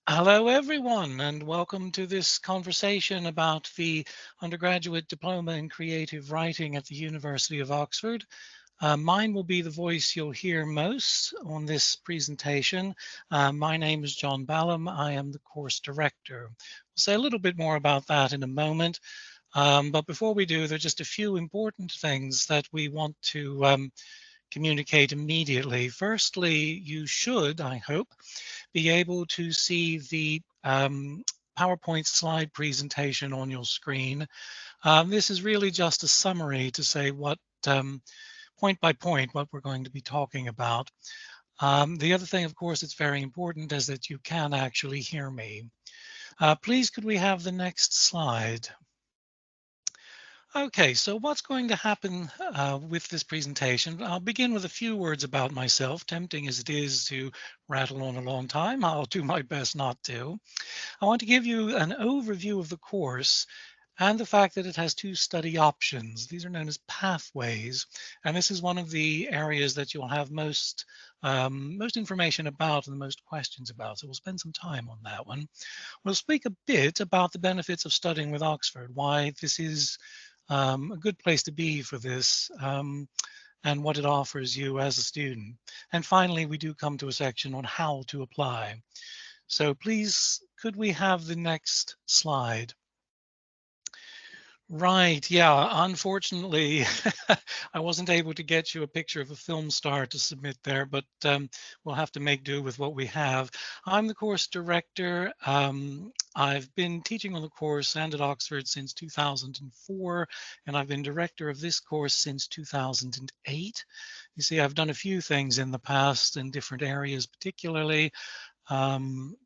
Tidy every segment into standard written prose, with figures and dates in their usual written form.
Hello, everyone, and welcome to this conversation about the Undergraduate Diploma in Creative Writing at the University of Oxford. Mine will be the voice you'll hear most on this presentation. My name is John Ballam. I am the course director. We'll say a little bit more about that in a moment. But before we do, there are just a few important things that we want to communicate immediately. Firstly, you should, I hope, be able to see the PowerPoint slide presentation on your screen. This is really just a summary to say what point by point what we're going to be talking about. The other thing, of course, it's very important is that you can actually hear me. Please, could we have the next slide? Okay, so what's going to happen with this presentation? I'll begin with a few words about myself. Tempting as it is to rattle on a long time, I'll do my best not to. I want to give you an overview of the course and the fact that it has two study options. These are known as pathways, and this is one of the areas that you'll have most information about and the most questions about. So we'll spend some time on that one. We'll speak a bit about the benefits of studying with Oxford, why this is a good place to be for this, and what it offers you as a student. And finally, we do come to a section on how to apply. So please, could we have the next slide? Right, yeah, unfortunately, I wasn't able to get you a picture of a film star to submit there, but we'll have to make do with what we have. I'm the course director. I've been teaching on the course and at Oxford since 2004, and I've been director of this course since 2008. You see, I've done a few things in the past in different areas, particularly. Um,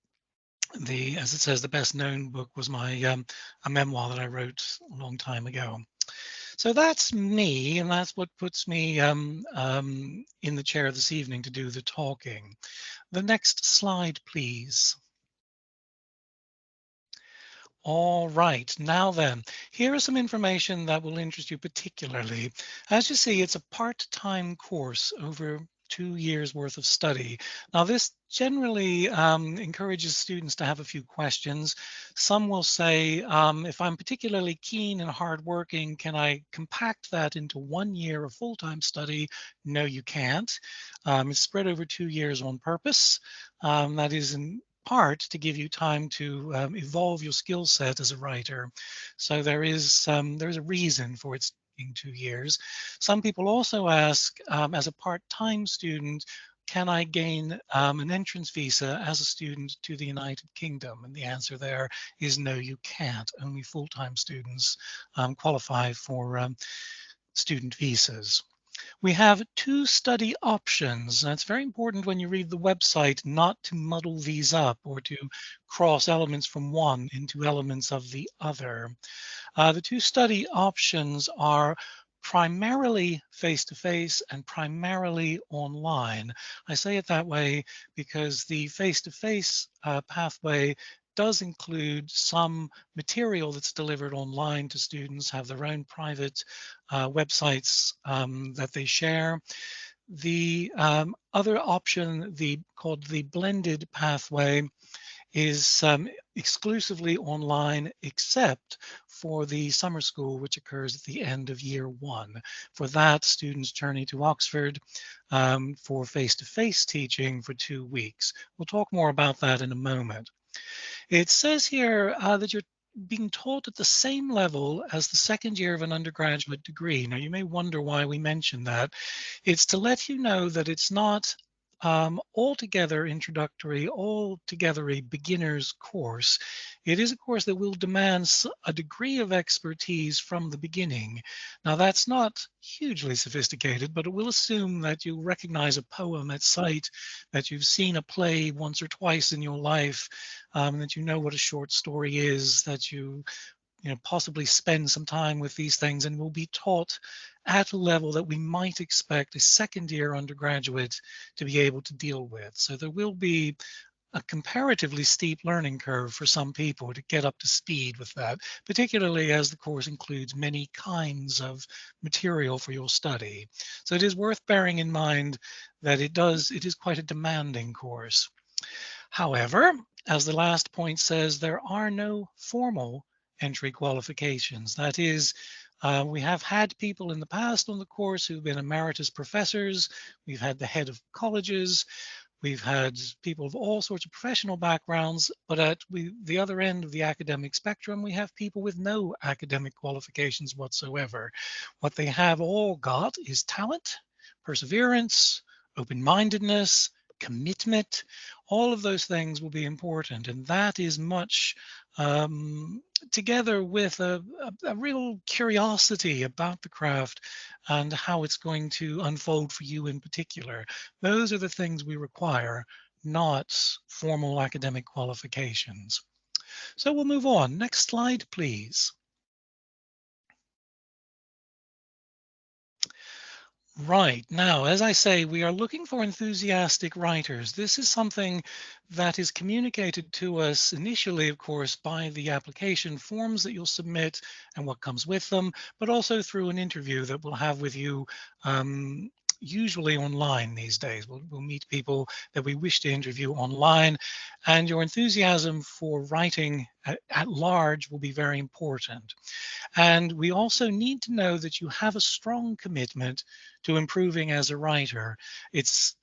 as it says, the best known book was my a memoir that I wrote a long time ago. So that's me, and that's what puts me in the chair this evening to do the talking. The next slide, please. All right, now then, here is some information that will interest you particularly. As you see, it's a part-time course over 2 years worth of study. Now, this generally encourages students to have a few questions. Some will say, if I'm particularly keen and hardworking, can I compact that into 1 year of full-time study? No, you can't. It's spread over 2 years on purpose. That is in part to give you time to evolve your skill set as a writer. So there's a reason for its being 2 years. Some people also ask, as a part-time student, can I gain an entrance visa as a student to the United Kingdom? And the answer there is no, you can't. Only full-time students qualify for student visas. We have two study options. And it's very important when you read the website not to muddle these up or to cross elements from one into elements of the other. The two study options are primarily face-to-face and primarily online. I say it that way because the face-to-face pathway does include some material that's delivered online to students, have their own private websites that they share. The other option, called the blended pathway, is exclusively online, except for the summer school, which occurs at the end of year one. For that, students journey to Oxford for face-to-face teaching for 2 weeks. We'll talk more about that in a moment. It says here that you're being taught at the same level as the second year of an undergraduate degree. Now, you may wonder why we mention that. It's to let you know that it's not altogether introductory, altogether a beginner's course. It is a course that will demand a degree of expertise from the beginning. Now, that's not hugely sophisticated, but it will assume that you recognize a poem at sight, that you've seen a play once or twice in your life, that you know what a short story is, that you possibly spend some time with these things and will be taught at a level that we might expect a second year undergraduate to be able to deal with. So there will be a comparatively steep learning curve for some people to get up to speed with that, particularly as the course includes many kinds of material for your study. So it is worth bearing in mind that it is quite a demanding course. However, as the last point says, there are no formal entry qualifications. That is, we have had people in the past on the course who've been emeritus professors. We've had the head of colleges. We've had people of all sorts of professional backgrounds, but at the other end of the academic spectrum, we have people with no academic qualifications whatsoever. What they have all got is talent, perseverance, open-mindedness, commitment. All of those things will be important, and that is much together with a real curiosity about the craft and how it's going to unfold for you in particular. Those are the things we require, not formal academic qualifications. So we'll move on. Next slide, please. Right. Now, as I say, we are looking for enthusiastic writers. This is something that is communicated to us initially, of course, by the application forms that you'll submit and what comes with them, but also through an interview that we'll have with you, usually online these days. We'll meet people that we wish to interview online, and your enthusiasm for writing at large will be very important. And we also need to know that you have a strong commitment to improving as a writer. It's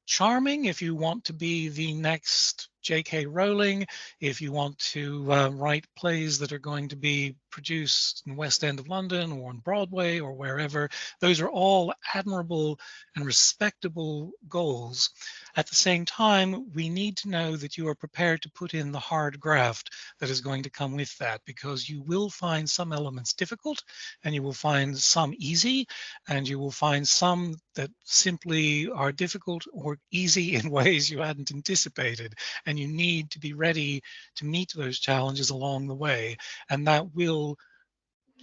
charming if you want to be the next J.K. Rowling, if you want to write plays that are going to be produced in the West End of London or on Broadway or wherever. Those are all admirable and respectable goals. At the same time, we need to know that you are prepared to put in the hard graft that is going to come with that, because you will find some elements difficult and you will find some easy, and you will find some that simply are difficult or easy in ways you hadn't anticipated. And you need to be ready to meet those challenges along the way. And that will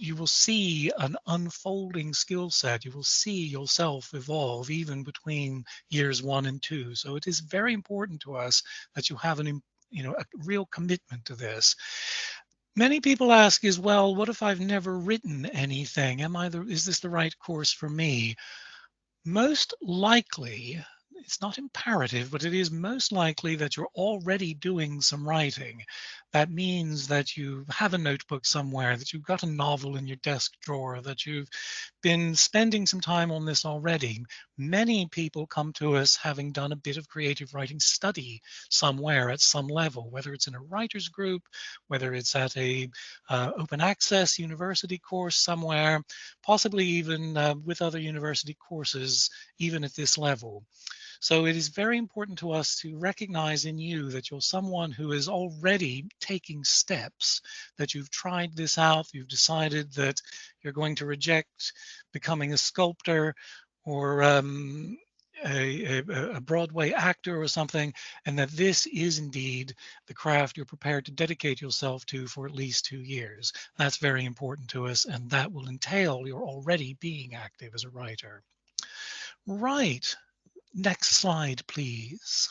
you will see an unfolding skill set. You will see yourself evolve even between years 1 and 2. So it is very important to us that you have a real commitment to this. Many people ask as well, what if I've never written anything? Is this the right course for me? Most likely, it's not imperative, but it is most likely that you're already doing some writing. That means that you have a notebook somewhere, that you've got a novel in your desk drawer, that you've been spending some time on this already. Many people come to us having done a bit of creative writing study somewhere at some level, whether it's in a writer's group, whether it's at a open access university course somewhere, possibly even with other university courses, even at this level. So it is very important to us to recognize in you that you're someone who is already taking steps, that you've tried this out, you've decided that you're going to reject becoming a sculptor or a Broadway actor or something, and that this is indeed the craft you're prepared to dedicate yourself to for at least 2 years. That's very important to us, and that will entail you're already being active as a writer. Right. Next slide, please.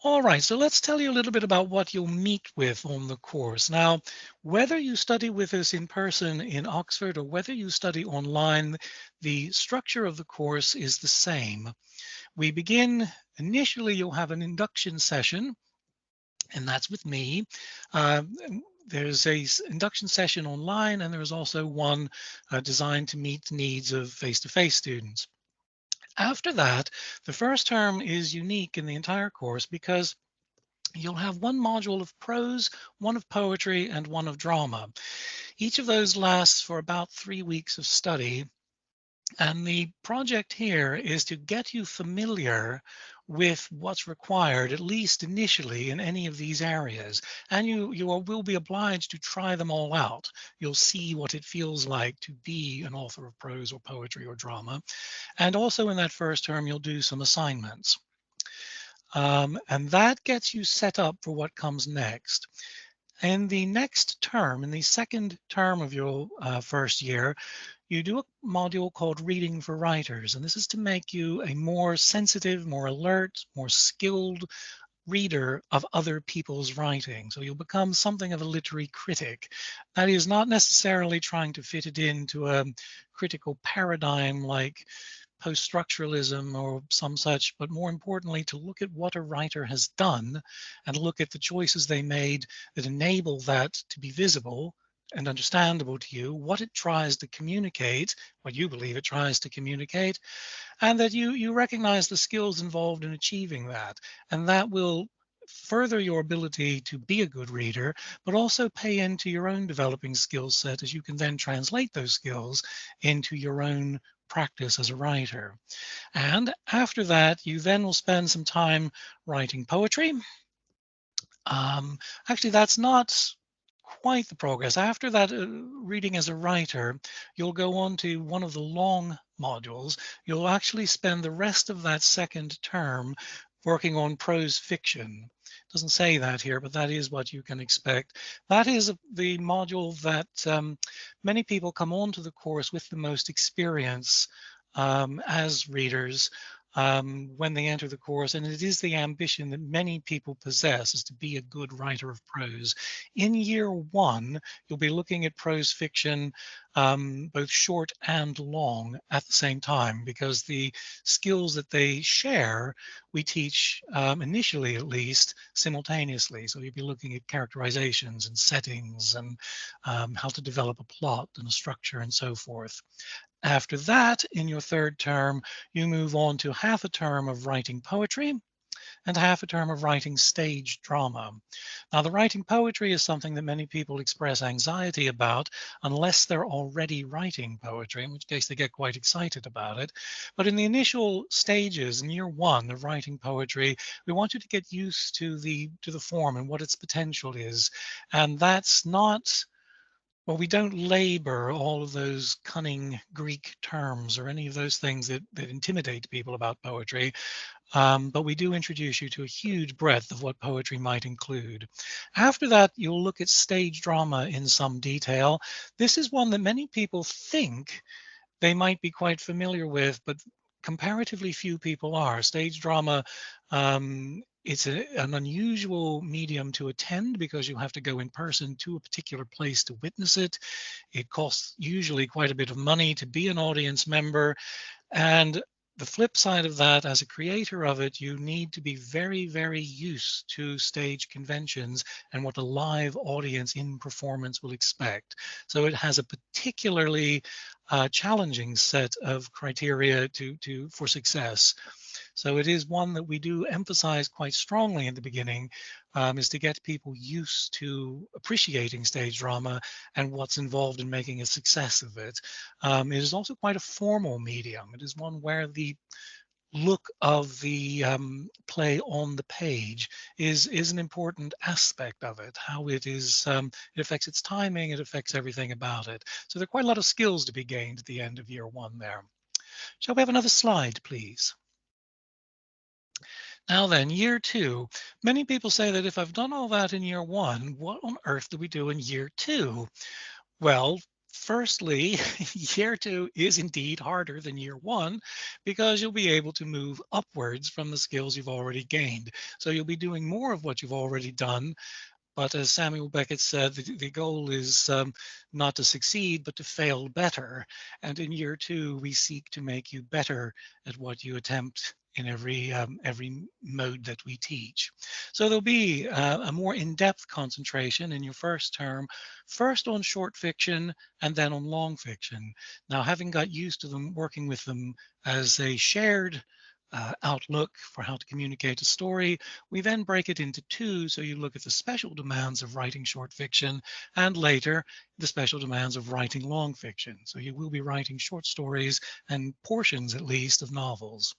All right, so let's tell you a little bit about what you'll meet with on the course. Now, whether you study with us in person in Oxford or whether you study online, the structure of the course is the same. We begin, initially you'll have an induction session, and that's with me. Uh, there's a induction session online, and there's also one designed to meet the needs of face-to-face students. After that, the first term is unique in the entire course because you'll have one module of prose, one of poetry, and one of drama. Each of those lasts for about 3 weeks of study. And the project here is to get you familiar with what's required, at least initially, in any of these areas. And will be obliged to try them all out. You'll see what it feels like to be an author of prose or poetry or drama. And also in that first term, you'll do some assignments. And that gets you set up for what comes next. In the next term, in the second term of your first year, you do a module called Reading for Writers. And this is to make you a more sensitive, more alert, more skilled reader of other people's writing. So you'll become something of a literary critic. That is not necessarily trying to fit it into a critical paradigm like post-structuralism or some such, but more importantly, to look at what a writer has done and look at the choices they made that enable that to be visible and understandable to you, what it tries to communicate, what you believe it tries to communicate, and that you recognize the skills involved in achieving that. And that will further your ability to be a good reader, but also pay into your own developing skill set as you can then translate those skills into your own practice as a writer. And after that, you then will spend some time writing poetry. Um, Actually, that's not quite the progress. After that, reading as a writer, you'll go on to one of the long modules. You'll actually spend the rest of that second term working on prose fiction. Doesn't say that here, but that is what you can expect. That is the module that many people come onto the course with the most experience as readers when they enter the course, and it is the ambition that many people possess is to be a good writer of prose. In year one, you'll be looking at prose fiction, both short and long at the same time, because the skills that they share, we teach initially at least simultaneously. So you'll be looking at characterizations and settings and how to develop a plot and a structure and so forth. After that, in your third term, you move on to half a term of writing poetry and half a term of writing stage drama. Now, the writing poetry is something that many people express anxiety about unless they're already writing poetry, in which case they get quite excited about it. But in the initial stages, in year one of writing poetry, we want you to get used to the form and what its potential is. And that's not, well, we don't labor all of those cunning Greek terms or any of those things that intimidate people about poetry, but we do introduce you to a huge breadth of what poetry might include. After that, you'll look at stage drama in some detail. This is one that many people think they might be quite familiar with, but comparatively few people are. Stage drama, it's an unusual medium to attend because you have to go in person to a particular place to witness it. It costs usually quite a bit of money to be an audience member. And the flip side of that, as a creator of it, you need to be very, very used to stage conventions and what a live audience in performance will expect. So it has a particularly challenging set of criteria for success. So it is one that we do emphasize quite strongly in the beginning, is to get people used to appreciating stage drama and what's involved in making a success of it. It is also quite a formal medium. It is one where the look of the play on the page is an important aspect of it. How it is, it affects its timing, it affects everything about it. So there are quite a lot of skills to be gained at the end of year one there. Shall we have another slide, please? Now then, year two, many people say that if I've done all that in year one, what on earth do we do in year two? Well, firstly, year two is indeed harder than year one because you'll be able to move upwards from the skills you've already gained. So you'll be doing more of what you've already done, but as Samuel Beckett said, the goal is not to succeed, but to fail better. And in year two, we seek to make you better at what you attempt in every mode that we teach. So there'll be a more in-depth concentration in your first term, first on short fiction and then on long fiction. Now, having got used to them, working with them as a shared outlook for how to communicate a story, we then break it into two, so you look at the special demands of writing short fiction and later the special demands of writing long fiction. So you will be writing short stories and portions at least of novels.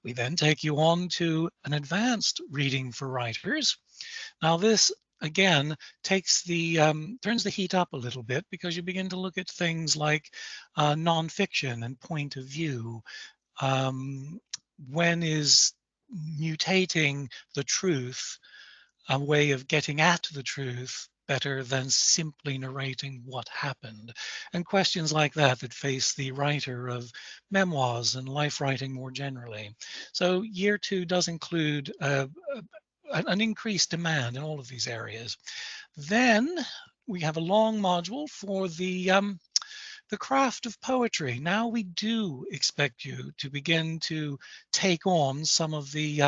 We then take you on to an advanced reading for writers. Now this again takes turns the heat up a little bit because you begin to look at things like nonfiction and point of view. Um, when is mutating the truth a way of getting at the truth better than simply narrating what happened? And questions like that face the writer of memoirs and life writing more generally. So year two does include an increased demand in all of these areas. Then we have a long module for the The craft of poetry. Now we do expect you to begin to take on some of the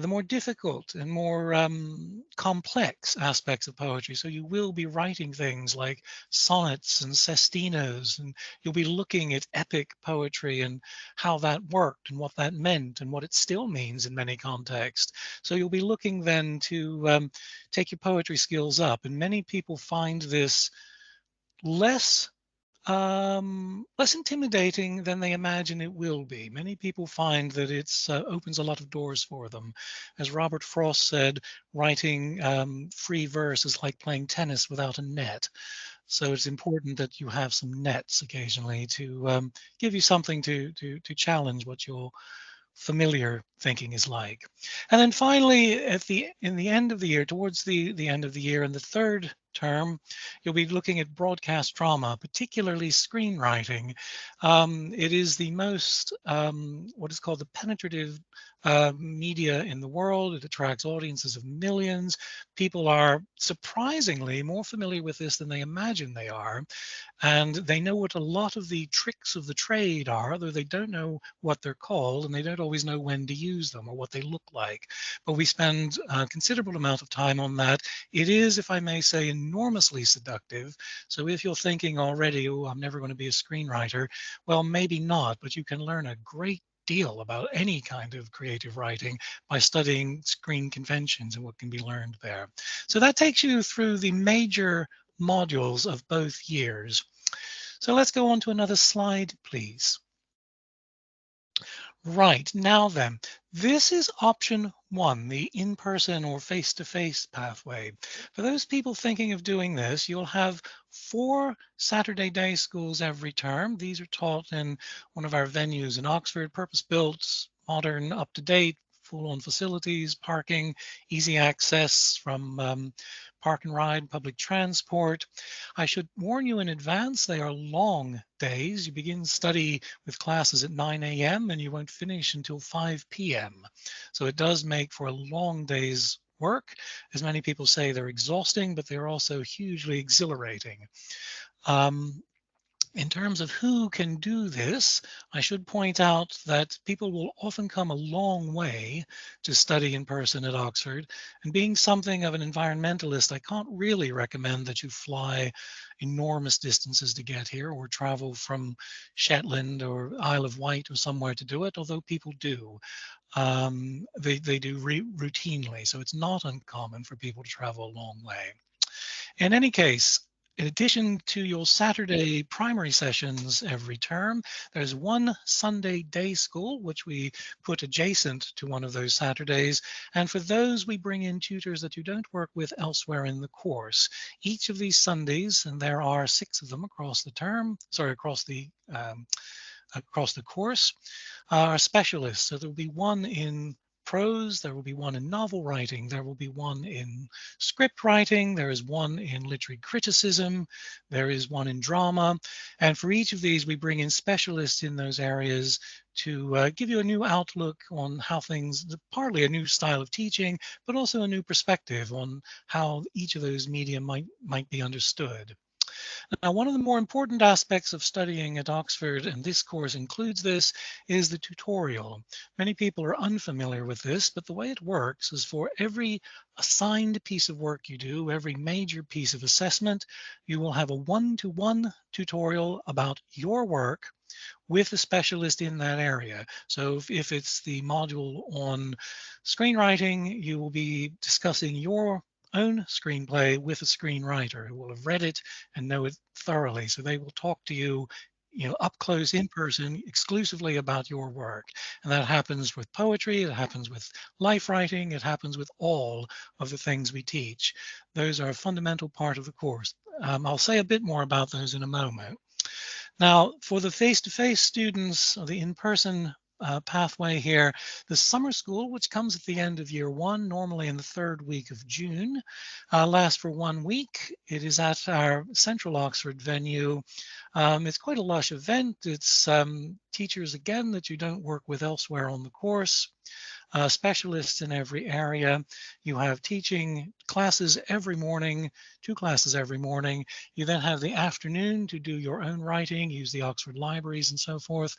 more difficult and more complex aspects of poetry. So you will be writing things like sonnets and sestinos, and you'll be looking at epic poetry and how that worked and what that meant and what it still means in many contexts. So you'll be looking then to take your poetry skills up. And many people find this less less intimidating than they imagine it will be. Many people find that it's opens a lot of doors for them. As Robert Frost said, writing free verse is like playing tennis without a net. So it's important that you have some nets occasionally to give you something to challenge what you're familiar thinking is like. And then finally, in the end of the year, towards the end of the year, in the third term, you'll be looking at broadcast drama, particularly screenwriting. It is the most what is called the penetrative media in the world. It attracts audiences of millions. People are surprisingly more familiar with this than they imagine they are. And they know what a lot of the tricks of the trade are, though they don't know what they're called and they don't always know when to use them or what they look like. But we spend a considerable amount of time on that. It is, if I may say, enormously seductive. So if you're thinking already, oh, I'm never going to be a screenwriter, well, maybe not, but you can learn a great deal about any kind of creative writing by studying screen conventions and what can be learned there. So that takes you through the major modules of both years. So let's go on to another slide, please. Right, now then, this is option one, the in-person or face-to-face pathway. For those people thinking of doing this, you'll have 4 Saturday day schools every term. These are taught in one of our venues in Oxford, purpose-built, modern, up-to-date, full-on facilities, parking, easy access from park and ride, public transport. I should warn you in advance, they are long days. You begin study with classes at 9 a.m. and you won't finish until 5 p.m. So it does make for a long day's work. As many people say, they're exhausting, but they're also hugely exhilarating. Um, in terms of who can do this, I should point out that people will often come a long way to study in person at Oxford. And being something of an environmentalist, I can't really recommend that you fly enormous distances to get here or travel from Shetland or Isle of Wight or somewhere to do it, although people do. They do routinely, so it's not uncommon for people to travel a long way. In any case, in addition to your Saturday primary sessions every term, there's one Sunday day school, which we put adjacent to one of those Saturdays. And for those, we bring in tutors that you don't work with elsewhere in the course. Each of these Sundays, and there are 6 of them across the term, sorry, across the course, are specialists. So there will be one in prose, there will be one in novel writing, there will be one in script writing, there is one in literary criticism, there is one in drama. And for each of these, we bring in specialists in those areas to give you a new outlook on how things, partly a new style of teaching, but also a new perspective on how each of those media might be understood. Now, one of the more important aspects of studying at Oxford, and this course includes this, is the tutorial. Many people are unfamiliar with this, but the way it works is for every assigned piece of work you do, every major piece of assessment, you will have a one-to-one tutorial about your work with a specialist in that area. So if it's the module on screenwriting, you will be discussing your own screenplay with a screenwriter who will have read it and know it thoroughly. So they will talk to you, up close in person exclusively about your work. And that happens with poetry, it happens with life writing, it happens with all of the things we teach. Those are a fundamental part of the course. I'll say a bit more about those in a moment. Now, for the face-to-face students, or the in-person pathway here, the summer school, which comes at the end of year one, normally in the third week of June, lasts for 1 week. It is at our Central Oxford venue. It's quite a lush event. It's teachers, again, that you don't work with elsewhere on the course, specialists in every area. You have teaching classes every morning, 2 classes every morning. You then have the afternoon to do your own writing, use the Oxford libraries and so forth.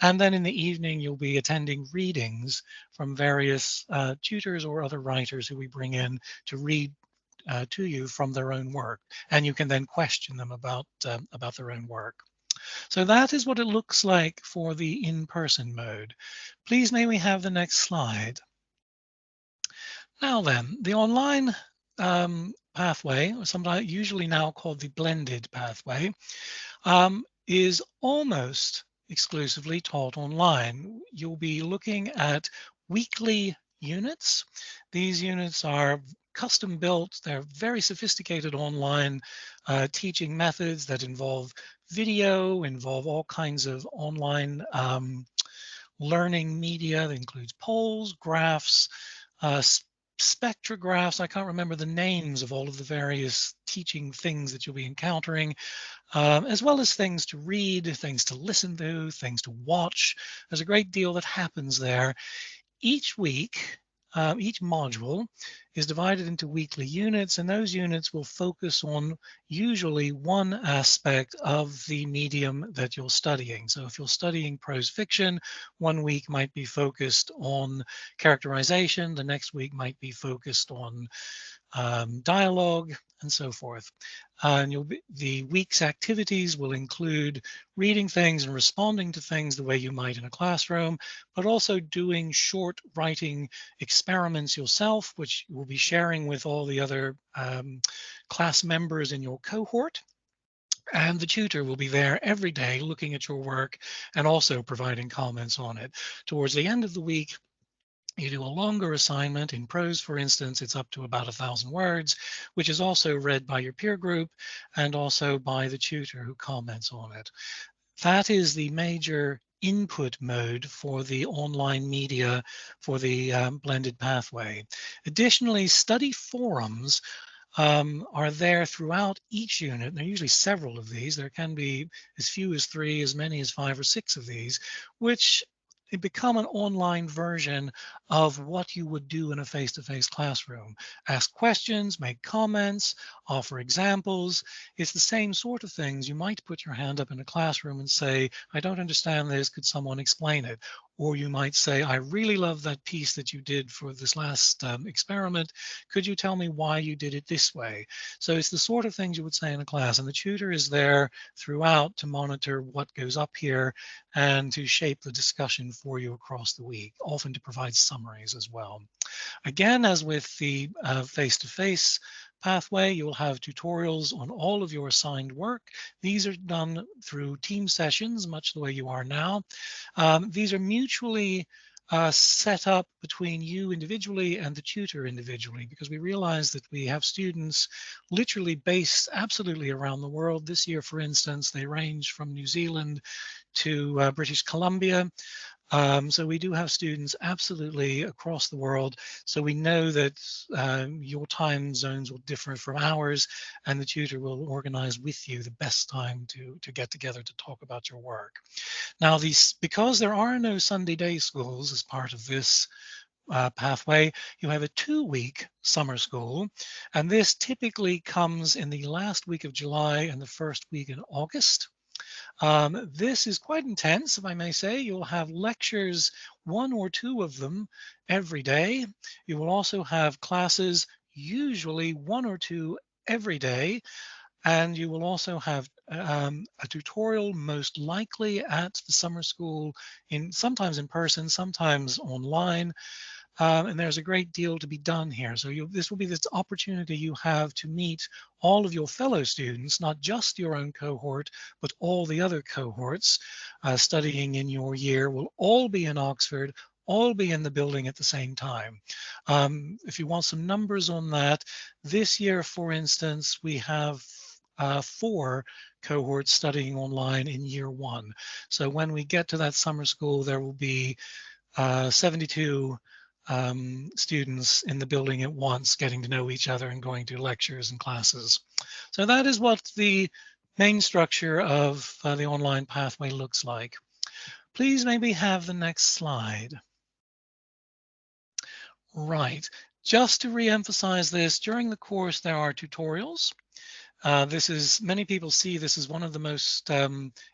And then in the evening, you'll be attending readings from various tutors or other writers who we bring in to read to you from their own work, and you can then question them about their own work. So that is what it looks like for the in-person mode. Please may we have the next slide. Now then, the online pathway, or sometimes usually now called the blended pathway, is almost exclusively taught online. You'll be looking at weekly units. These units are custom built. They're very sophisticated online teaching methods that involve video, involve all kinds of online learning media that includes polls, graphs, uh, spectrographs. I can't remember the names of all of the various teaching things that you'll be encountering, as well as things to read, things to listen to, things to watch. There's a great deal that happens there. Each week, each module is divided into weekly units, and those units will focus on usually one aspect of the medium that you're studying. So if you're studying prose fiction, one week might be focused on characterization, the next week might be focused on dialogue, and so forth. And the week's activities will include reading things and responding to things the way you might in a classroom, but also doing short writing experiments yourself, which you will be sharing with all the other class members in your cohort. And the tutor will be there every day looking at your work and also providing comments on it. Towards the end of the week, you do a longer assignment. In prose, for instance, it's up to about 1,000 words, which is also read by your peer group and also by the tutor who comments on it. That is the major input mode for the online media for the blended pathway. Additionally, study forums are there throughout each unit. There are usually several of these. There can be as few as 3, as many as 5 or 6 of these, which become an online version of what you would do in a face-to-face classroom. Ask questions, make comments, offer examples. It's the same sort of things. You might put your hand up in a classroom and say, I don't understand this, could someone explain it? Or you might say, I really love that piece that you did for this last experiment. Could you tell me why you did it this way? So it's the sort of things you would say in a class, and the tutor is there throughout to monitor what goes up here and to shape the discussion for you across the week, often to provide summaries as well. Again, as with the face-to-face pathway, you will have tutorials on all of your assigned work. These are done through team sessions, much the way you are now. These are mutually set up between you individually and the tutor individually, because we realize that we have students literally based absolutely around the world. This year, for instance, they range from New Zealand to British Columbia. So we do have students absolutely across the world. So we know that your time zones will differ from ours, and the tutor will organize with you the best time to get together to talk about your work. Now, because there are no Sunday day schools as part of this pathway, you have a 2-week summer school, and this typically comes in the last week of July and the first week in August. This is quite intense, if I may say. You'll have lectures, 1 or 2 of them every day. You will also have classes, usually 1 or 2 every day. And you will also have a tutorial, most likely at the summer school, sometimes in person, sometimes online. And there's a great deal to be done here. So this will be this opportunity you have to meet all of your fellow students, not just your own cohort, but all the other cohorts studying in your year will all be in Oxford, all be in the building at the same time. If you want some numbers on that, this year, for instance, we have 4 cohorts studying online in year 1. So when we get to that summer school, there will be 72 students in the building at once, getting to know each other and going to lectures and classes. So that is what the main structure of the online pathway looks like. Please maybe have the next slide. Right. Just to re-emphasize this, during the course there are tutorials. This is many people see this as one of the most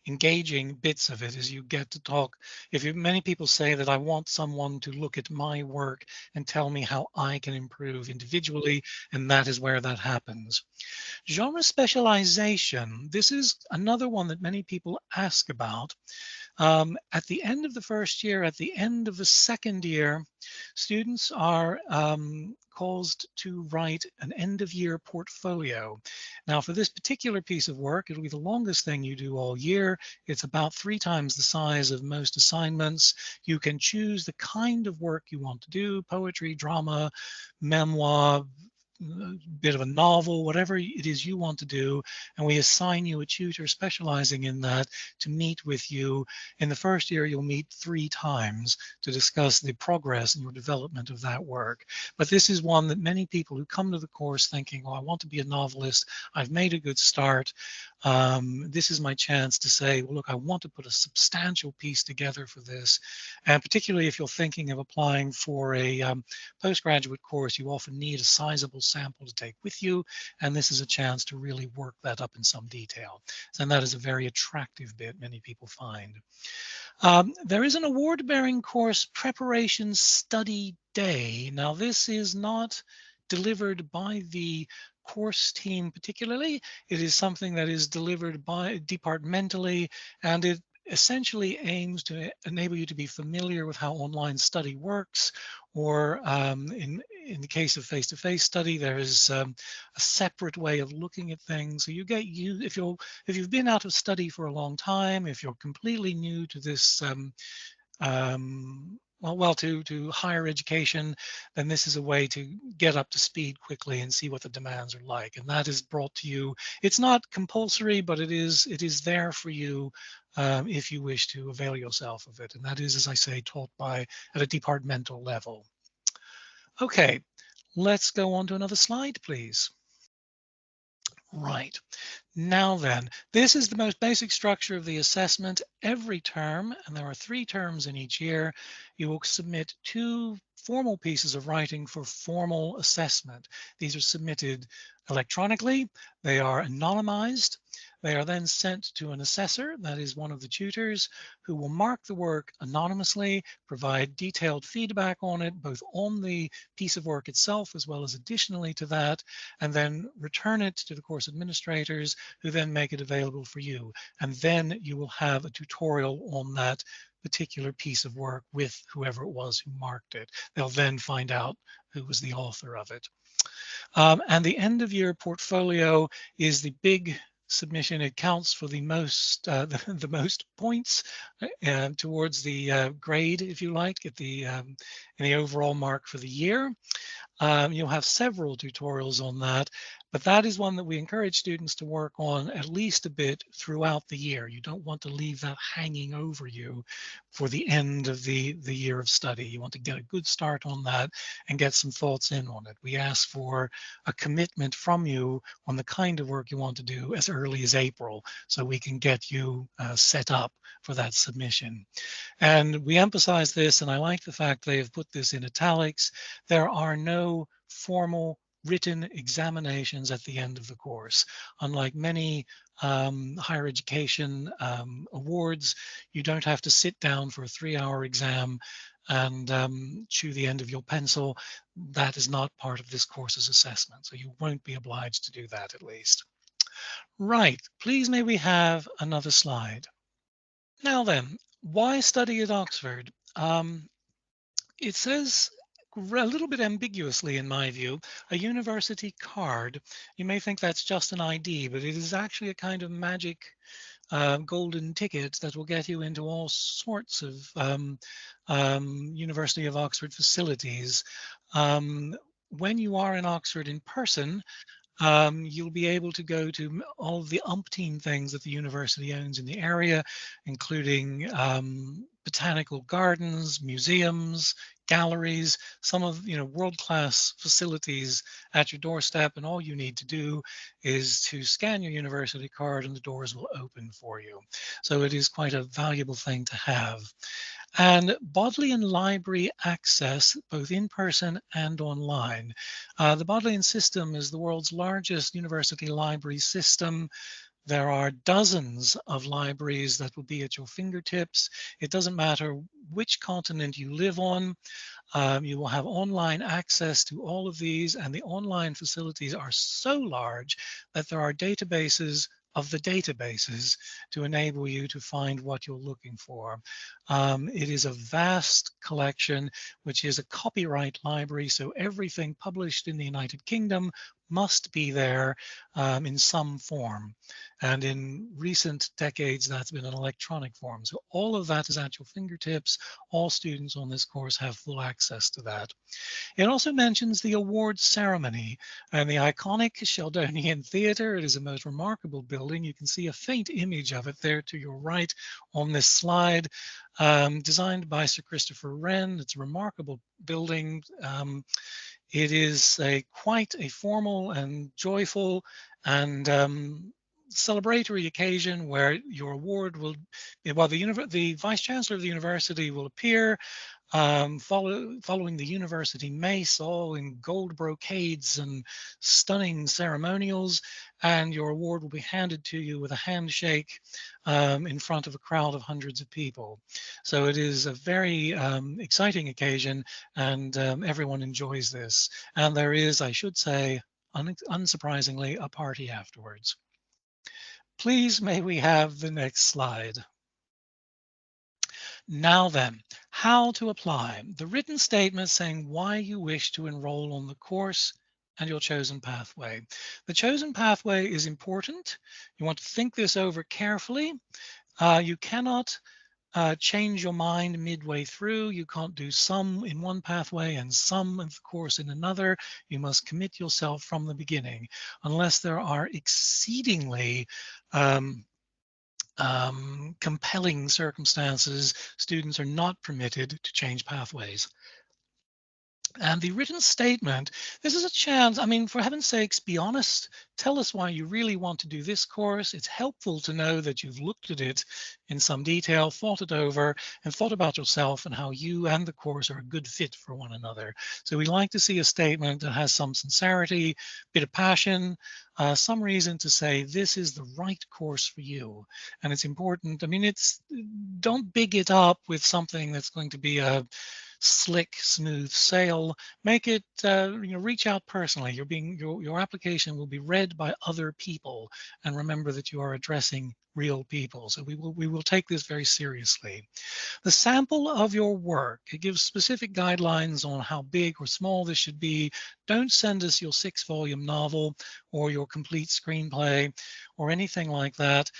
engaging bits of it, is you get to talk. If you Many people say that I want someone to look at my work and tell me how I can improve individually, and that is where that happens. Genre specialization. This is another one that many people ask about. At the end of the first year, at the end of the second year, students are caused to write an end of year portfolio. Now, for this particular piece of work, it'll be the longest thing you do all year. It's about 3 times the size of most assignments. You can choose the kind of work you want to do: poetry, drama, memoir, bit of a novel, whatever it is you want to do, and we assign you a tutor specializing in that to meet with you. In the first year, you'll meet 3 times to discuss the progress and your development of that work. But this is one that many people who come to the course thinking, oh, I want to be a novelist, I've made a good start. This is my chance to say, well, look, I want to put a substantial piece together for this. And particularly if you're thinking of applying for a postgraduate course, you often need a sizable sample to take with you, and this is a chance to really work that up in some detail. And that is a very attractive bit, many people find. There is an award-bearing course, Preparation Study Day. Now, this is not delivered by the course team particularly. It is something that is delivered by departmentally, and it essentially aims to enable you to be familiar with how online study works, or in the case of face-to-face study, there is a separate way of looking at things. So if you've been out of study for a long time, if you're completely new to this to higher education, then this is a way to get up to speed quickly and see what the demands are like. And that is brought to you. It's not compulsory, but it is there for you if you wish to avail yourself of it. And that is, as I say, taught at a departmental level. Okay, let's go on to another slide, please. Right. Now then, this is the most basic structure of the assessment. Every term, and there are 3 terms in each year, you will submit 2 formal pieces of writing for formal assessment. These are submitted electronically. They are anonymized. They are then sent to an assessor, that is one of the tutors, who will mark the work anonymously, provide detailed feedback on it, both on the piece of work itself as well as additionally to that, and then return it to the course administrators, who then make it available for you. And then you will have a tutorial on that particular piece of work with whoever it was who marked it. They'll then find out who was the author of it. And the end of year portfolio is the big submission. It counts for the most the most points towards the grade, if you like, at the in the overall mark for the year. You'll have several tutorials on that, but that is one that we encourage students to work on at least a bit throughout the year. You don't want to leave that hanging over you for the end of the year of study. You want to get a good start on that and get some thoughts in on it. We ask for a commitment from you on the kind of work you want to do as early as April, so we can get you set up for that submission. And we emphasize this, and I like the fact they have put this in italics. There are no formal written examinations at the end of the course. Unlike many higher education awards, you don't have to sit down for a 3-hour exam and chew the end of your pencil. That is not part of this course's assessment, so you won't be obliged to do that, at least. Right, please may we have another slide. Now then, why study at Oxford? It says a little bit ambiguously, in my view, a university card. You may think that's just an ID, but it is actually a kind of magic golden ticket that will get you into all sorts of University of Oxford facilities. When you are in Oxford in person, you'll be able to go to all of the umpteen things that the university owns in the area, including botanical gardens, museums, galleries, some of world-class facilities at your doorstep, and all you need to do is to scan your university card and the doors will open for you. So it is quite a valuable thing to have. And Bodleian Library access, both in person and online. The Bodleian system is the world's largest university library system. There are dozens of libraries that will be at your fingertips. It doesn't matter which continent you live on. You will have online access to all of these, and the online facilities are so large that there are databases of the databases to enable you to find what you're looking for. It is a vast collection, which is a copyright library, so everything published in the United Kingdom must be there in some form. And in recent decades, that's been an electronic form. So all of that is at your fingertips. All students on this course have full access to that. It also mentions the awards ceremony and the iconic Sheldonian Theatre. It is a most remarkable building. You can see a faint image of it there to your right on this slide, designed by Sir Christopher Wren. It's a remarkable building. It is quite a formal and joyful and celebratory occasion where your award will, well, the Vice Chancellor of the university will appear following the university mace, all in gold brocades and stunning ceremonials, and your award will be handed to you with a handshake in front of a crowd of hundreds of people. So it is a very exciting occasion, and everyone enjoys this. And there is, I should say, unsurprisingly, a party afterwards. Please, may we have the next slide. Now then, how to apply. The written statement saying why you wish to enroll on the course and your chosen pathway. The chosen pathway is important. You want to think this over carefully. You cannot change your mind midway through. You can't do some in one pathway and some of the course in another. You must commit yourself from the beginning, unless there are exceedingly compelling circumstances. Students are not permitted to change pathways. And the written statement, this is a chance, I mean, for heaven's sakes, be honest. Tell us why you really want to do this course. It's helpful to know that you've looked at it in some detail, thought it over, and thought about yourself and how you and the course are a good fit for one another. So we like to see a statement that has some sincerity, bit of passion, some reason to say this is the right course for you. And it's important. I mean, don't big it up with something that's going to be a slick, smooth sail. Make it, reach out personally. Your application will be read by other people, and remember that you are addressing real people. So we will take this very seriously. The sample of your work, it gives specific guidelines on how big or small this should be. Don't send us your 6-volume novel or your complete screenplay or anything like that.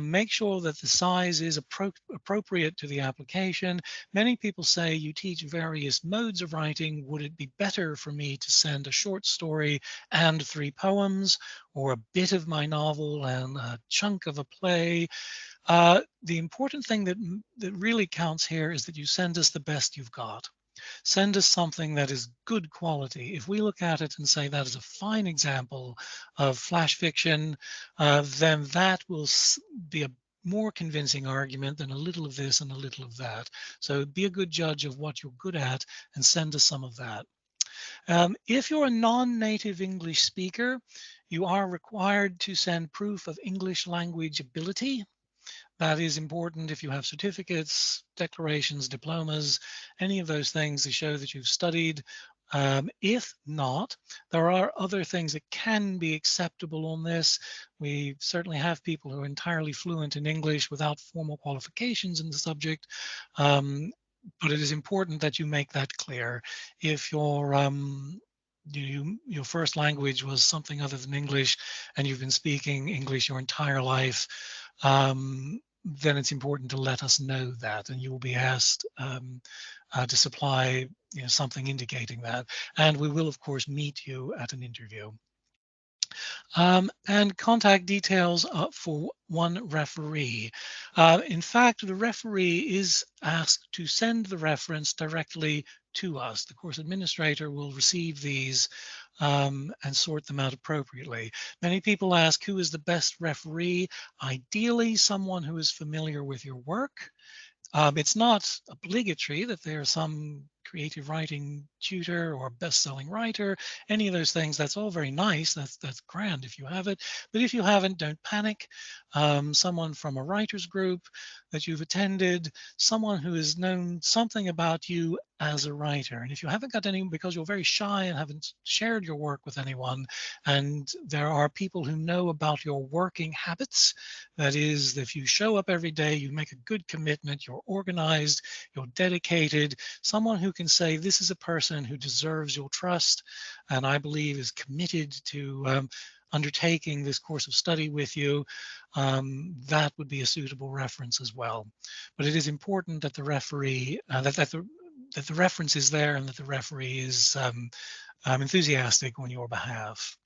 Make sure that the size is appropriate to the application. Many people say you teach various modes of writing. Would it be better for me to send a short story and 3 poems, or a bit of my novel and a chunk of a play? The important thing that really counts here is that you send us the best you've got. Send us something that is good quality. If we look at it and say that is a fine example of flash fiction, then that will be a more convincing argument than a little of this and a little of that. So be a good judge of what you're good at and send us some of that. If you're a non-native English speaker, you are required to send proof of English language ability. That is important if you have certificates, declarations, diplomas, any of those things to show that you've studied. If not, there are other things that can be acceptable on this. We certainly have people who are entirely fluent in English without formal qualifications in the subject. But it is important that you make that clear. If your first language was something other than English and you've been speaking English your entire life, then it's important to let us know that, and you will be asked to supply something indicating that. And we will, of course, meet you at an interview. And contact details for one referee. In fact, the referee is asked to send the reference directly to us. The course administrator will receive these and sort them out appropriately. Many people ask, who is the best referee? Ideally, someone who is familiar with your work. It's not obligatory that there's some creative writing tutor or best-selling writer, any of those things. That's all very nice. That's grand if you have it. But if you haven't, don't panic. Someone from a writers group that you've attended, someone who has known something about you as a writer. And if you haven't got any, because you're very shy and haven't shared your work with anyone, and there are people who know about your working habits, that is, if you show up every day, you make a good commitment, you're organized, you're dedicated, someone who can say, this is a person who deserves your trust, and I believe is committed to undertaking this course of study with you, that would be a suitable reference as well. But it is important that the referee, that the reference is there and that the referee is enthusiastic on your behalf.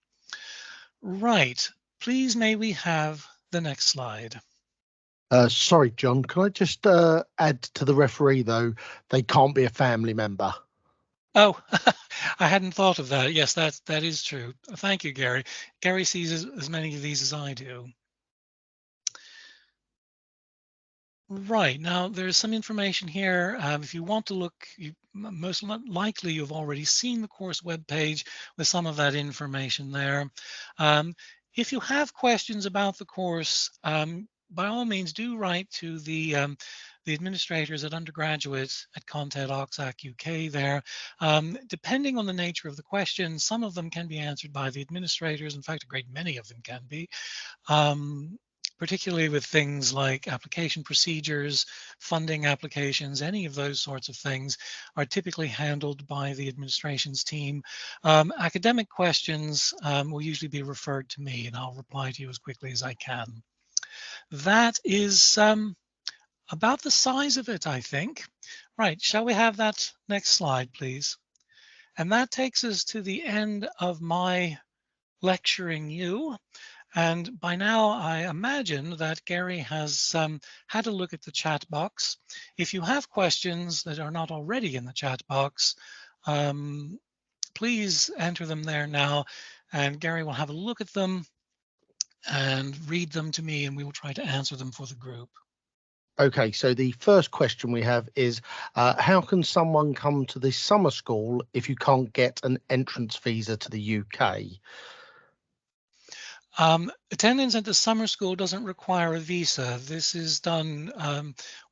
Right. Please may we have the next slide. Sorry, John, can I just add to the referee, though, they can't be a family member? Oh, I hadn't thought of that. Yes, that is true. Thank you, Gary. Gary sees as many of these as I do. Right, now there's some information here. If you want to look, most likely you've already seen the course webpage with some of that information there. If you have questions about the course, by all means do write to the administrators at Undergraduate at Content Oxac UK there. Depending on the nature of the question, some of them can be answered by the administrators. In fact, a great many of them can be. Particularly with things like application procedures, funding applications, any of those sorts of things are typically handled by the administration's team. Academic questions will usually be referred to me, and I'll reply to you as quickly as I can. That is about the size of it, I think. Right, shall we have that next slide, please? And that takes us to the end of my lecturing you. And by now, I imagine that Gary has had a look at the chat box. If you have questions that are not already in the chat box, please enter them there now, and Gary will have a look at them and read them to me, and we will try to answer them for the group. Okay, so the first question we have is, how can someone come to this summer school if you can't get an entrance visa to the UK? Attendance at the summer school doesn't require a visa. This is done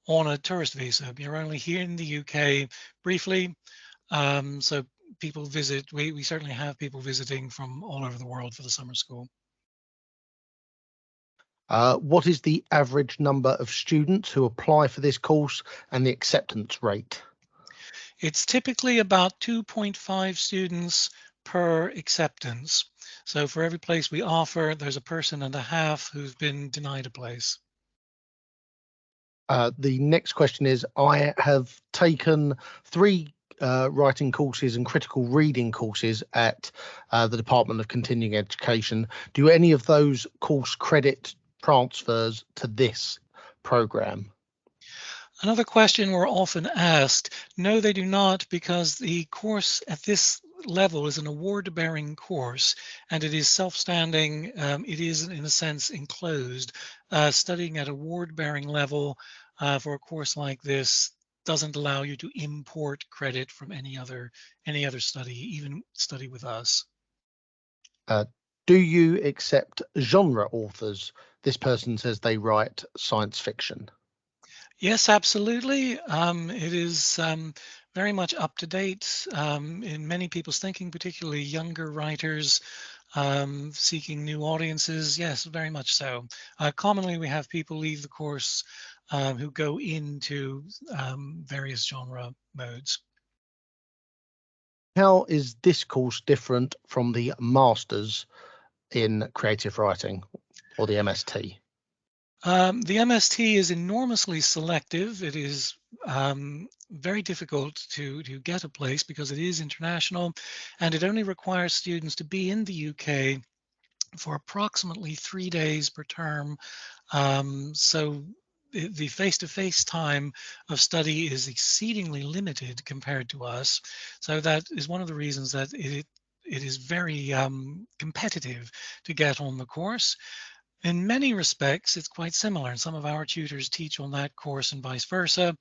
on a tourist visa. You're only here in the UK briefly, so people visit. We certainly have people visiting from all over the world for the summer school. What is the average number of students who apply for this course and the acceptance rate? It's typically about 2.5 students per acceptance. So for every place we offer, there's a person and a half who's been denied a place. The next question is, I have taken 3 writing courses and critical reading courses at the Department of Continuing Education. Do any of those course credit transfers to this program? Another question we're often asked, no, they do not, because the course at this level is an award-bearing course, and it is self-standing. It is, in a sense, enclosed. Studying at award-bearing level for a course like this doesn't allow you to import credit from any other study, even study with us. Do you accept genre authors? This person says they write science fiction. Yes, absolutely. It is very much up to date in many people's thinking, particularly younger writers seeking new audiences. Yes, very much so. Commonly, we have people leave the course who go into various genre modes. How is this course different from the Masters in Creative Writing, or the MST? The MST is enormously selective. It is very difficult to get a place because it is international, and it only requires students to be in the UK for approximately 3 days per term. So the face-to-face time of study is exceedingly limited compared to us. So that is one of the reasons that it is very competitive to get on the course. In many respects, it's quite similar, and some of our tutors teach on that course and vice versa.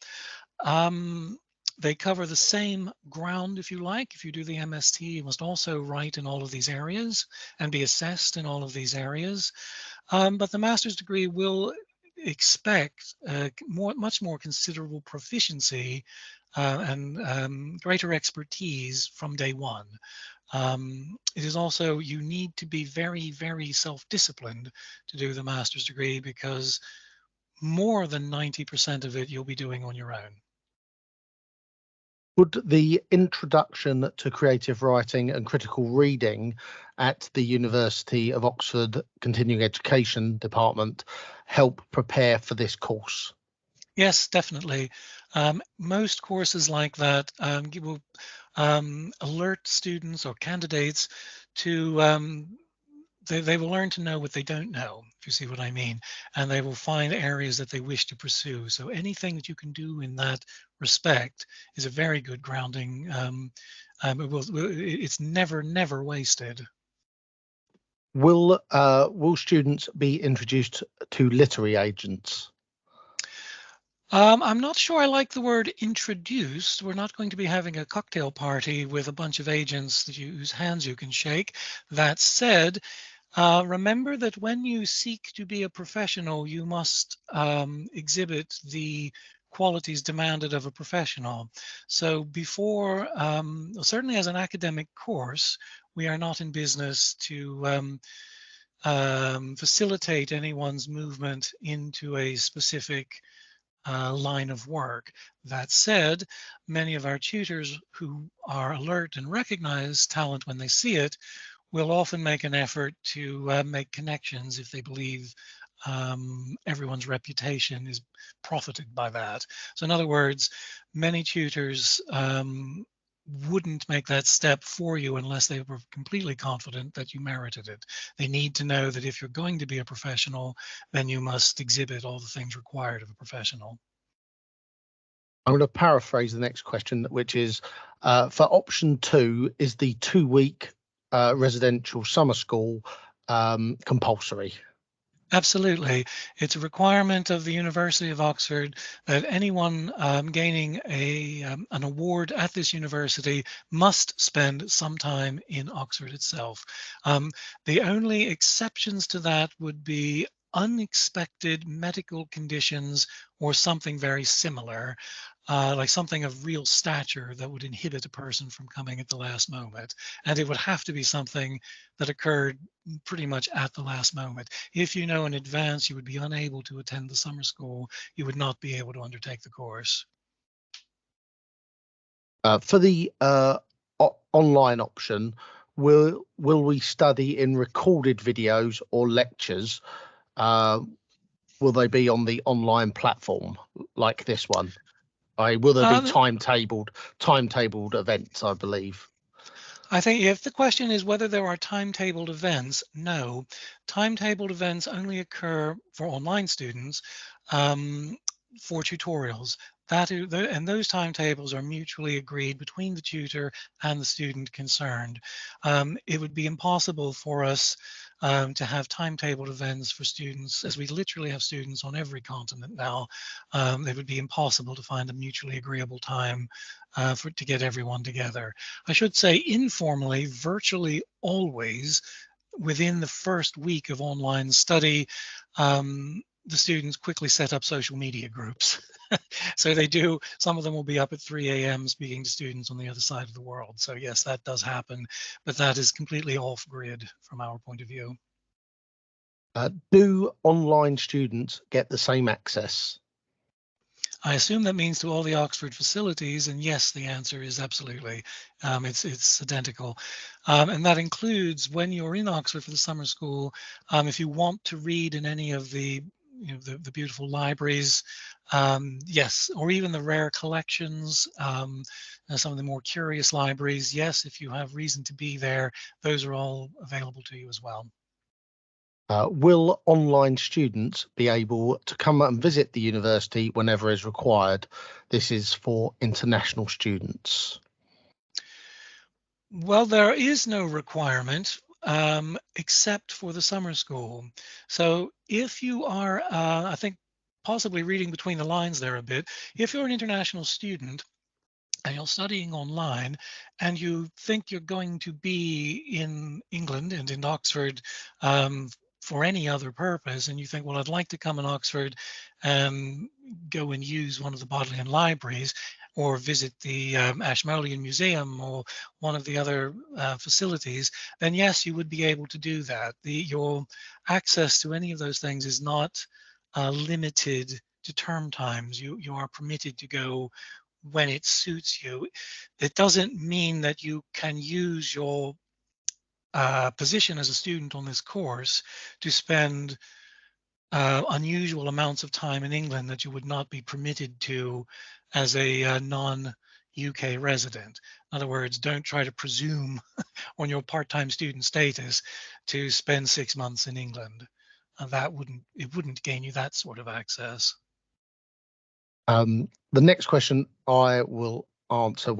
Um, they cover the same ground, if you like. If you do the MST, you must also write in all of these areas and be assessed in all of these areas. But the master's degree will expect much more considerable proficiency and greater expertise from day one. It is also, you need to be very, very self-disciplined to do the master's degree because more than 90% of it you'll be doing on your own. Would the introduction to creative writing and critical reading at the University of Oxford Continuing Education Department help prepare for this course? Yes, definitely. Most courses like that will alert students or candidates to they will learn to know what they don't know, if you see what I mean, and they will find areas that they wish to pursue. So anything that you can do in that respect is a very good grounding. It's never wasted. Will students be introduced to literary agents? I'm not sure I like the word introduced. We're not going to be having a cocktail party with a bunch of agents whose hands you can shake. That said, remember that when you seek to be a professional, you must exhibit the qualities demanded of a professional. So certainly as an academic course, we are not in business to facilitate anyone's movement into a specific line of work. That said, many of our tutors who are alert and recognize talent when they see it will often make an effort to make connections if they believe everyone's reputation is profited by that. So in other words, many tutors wouldn't make that step for you unless they were completely confident that you merited it. They need to know that if you're going to be a professional, then you must exhibit all the things required of a professional. I'm going to paraphrase the next question, which is for option 2, is the 2-week residential summer school compulsory? Absolutely. It's a requirement of the University of Oxford that anyone gaining an award at this university must spend some time in Oxford itself. Um, the only exceptions to that would be unexpected medical conditions or something very similar, like something of real stature that would inhibit a person from coming at the last moment. And it would have to be something that occurred pretty much at the last moment. If you know in advance you would be unable to attend the summer school, you would not be able to undertake the course. For the online option, will we study in recorded videos or lectures? Uh, will they be on the online platform like this one? Will there be Um, timetabled events, I believe? I think if the question is whether there are timetabled events, no. Timetabled events only occur for online students um, for tutorials. And those timetables are mutually agreed between the tutor and the student concerned. It would be impossible for us to have timetabled events for students, as we literally have students on every continent now. It would be impossible to find a mutually agreeable time to get everyone together. I should say informally, virtually always within the first week of online study, the students quickly set up social media groups. So they do, some of them will be up at 3 a.m. speaking to students on the other side of the world. So yes, that does happen, but that is completely off grid from our point of view. Do online students get the same access? I assume that means to all the Oxford facilities, and yes, the answer is absolutely. It's identical, and that includes when you're in Oxford for the summer school. If you want to read in any of the beautiful libraries, yes, or even the rare collections, some of the more curious libraries, yes, if you have reason to be there, those are all available to you as well. Will online students be able to come and visit the university whenever is required? This is for international students. Well, there is no requirement except for the summer school. So if you are, I think, possibly reading between the lines there a bit, if you're an international student and you're studying online and you think you're going to be in England and in Oxford um, for any other purpose, and you think, well, I'd like to come in Oxford and go and use one of the Bodleian libraries or visit the Ashmolean Museum or one of the other facilities, then yes, you would be able to do that. Your access to any of those things is not limited to term times. You are permitted to go when it suits you. It doesn't mean that you can use your position as a student on this course to spend unusual amounts of time in England that you would not be permitted to as a non-UK resident. In other words, don't try to presume on your part-time student status to spend 6 months in England. It wouldn't gain you that sort of access. The next question I will answer,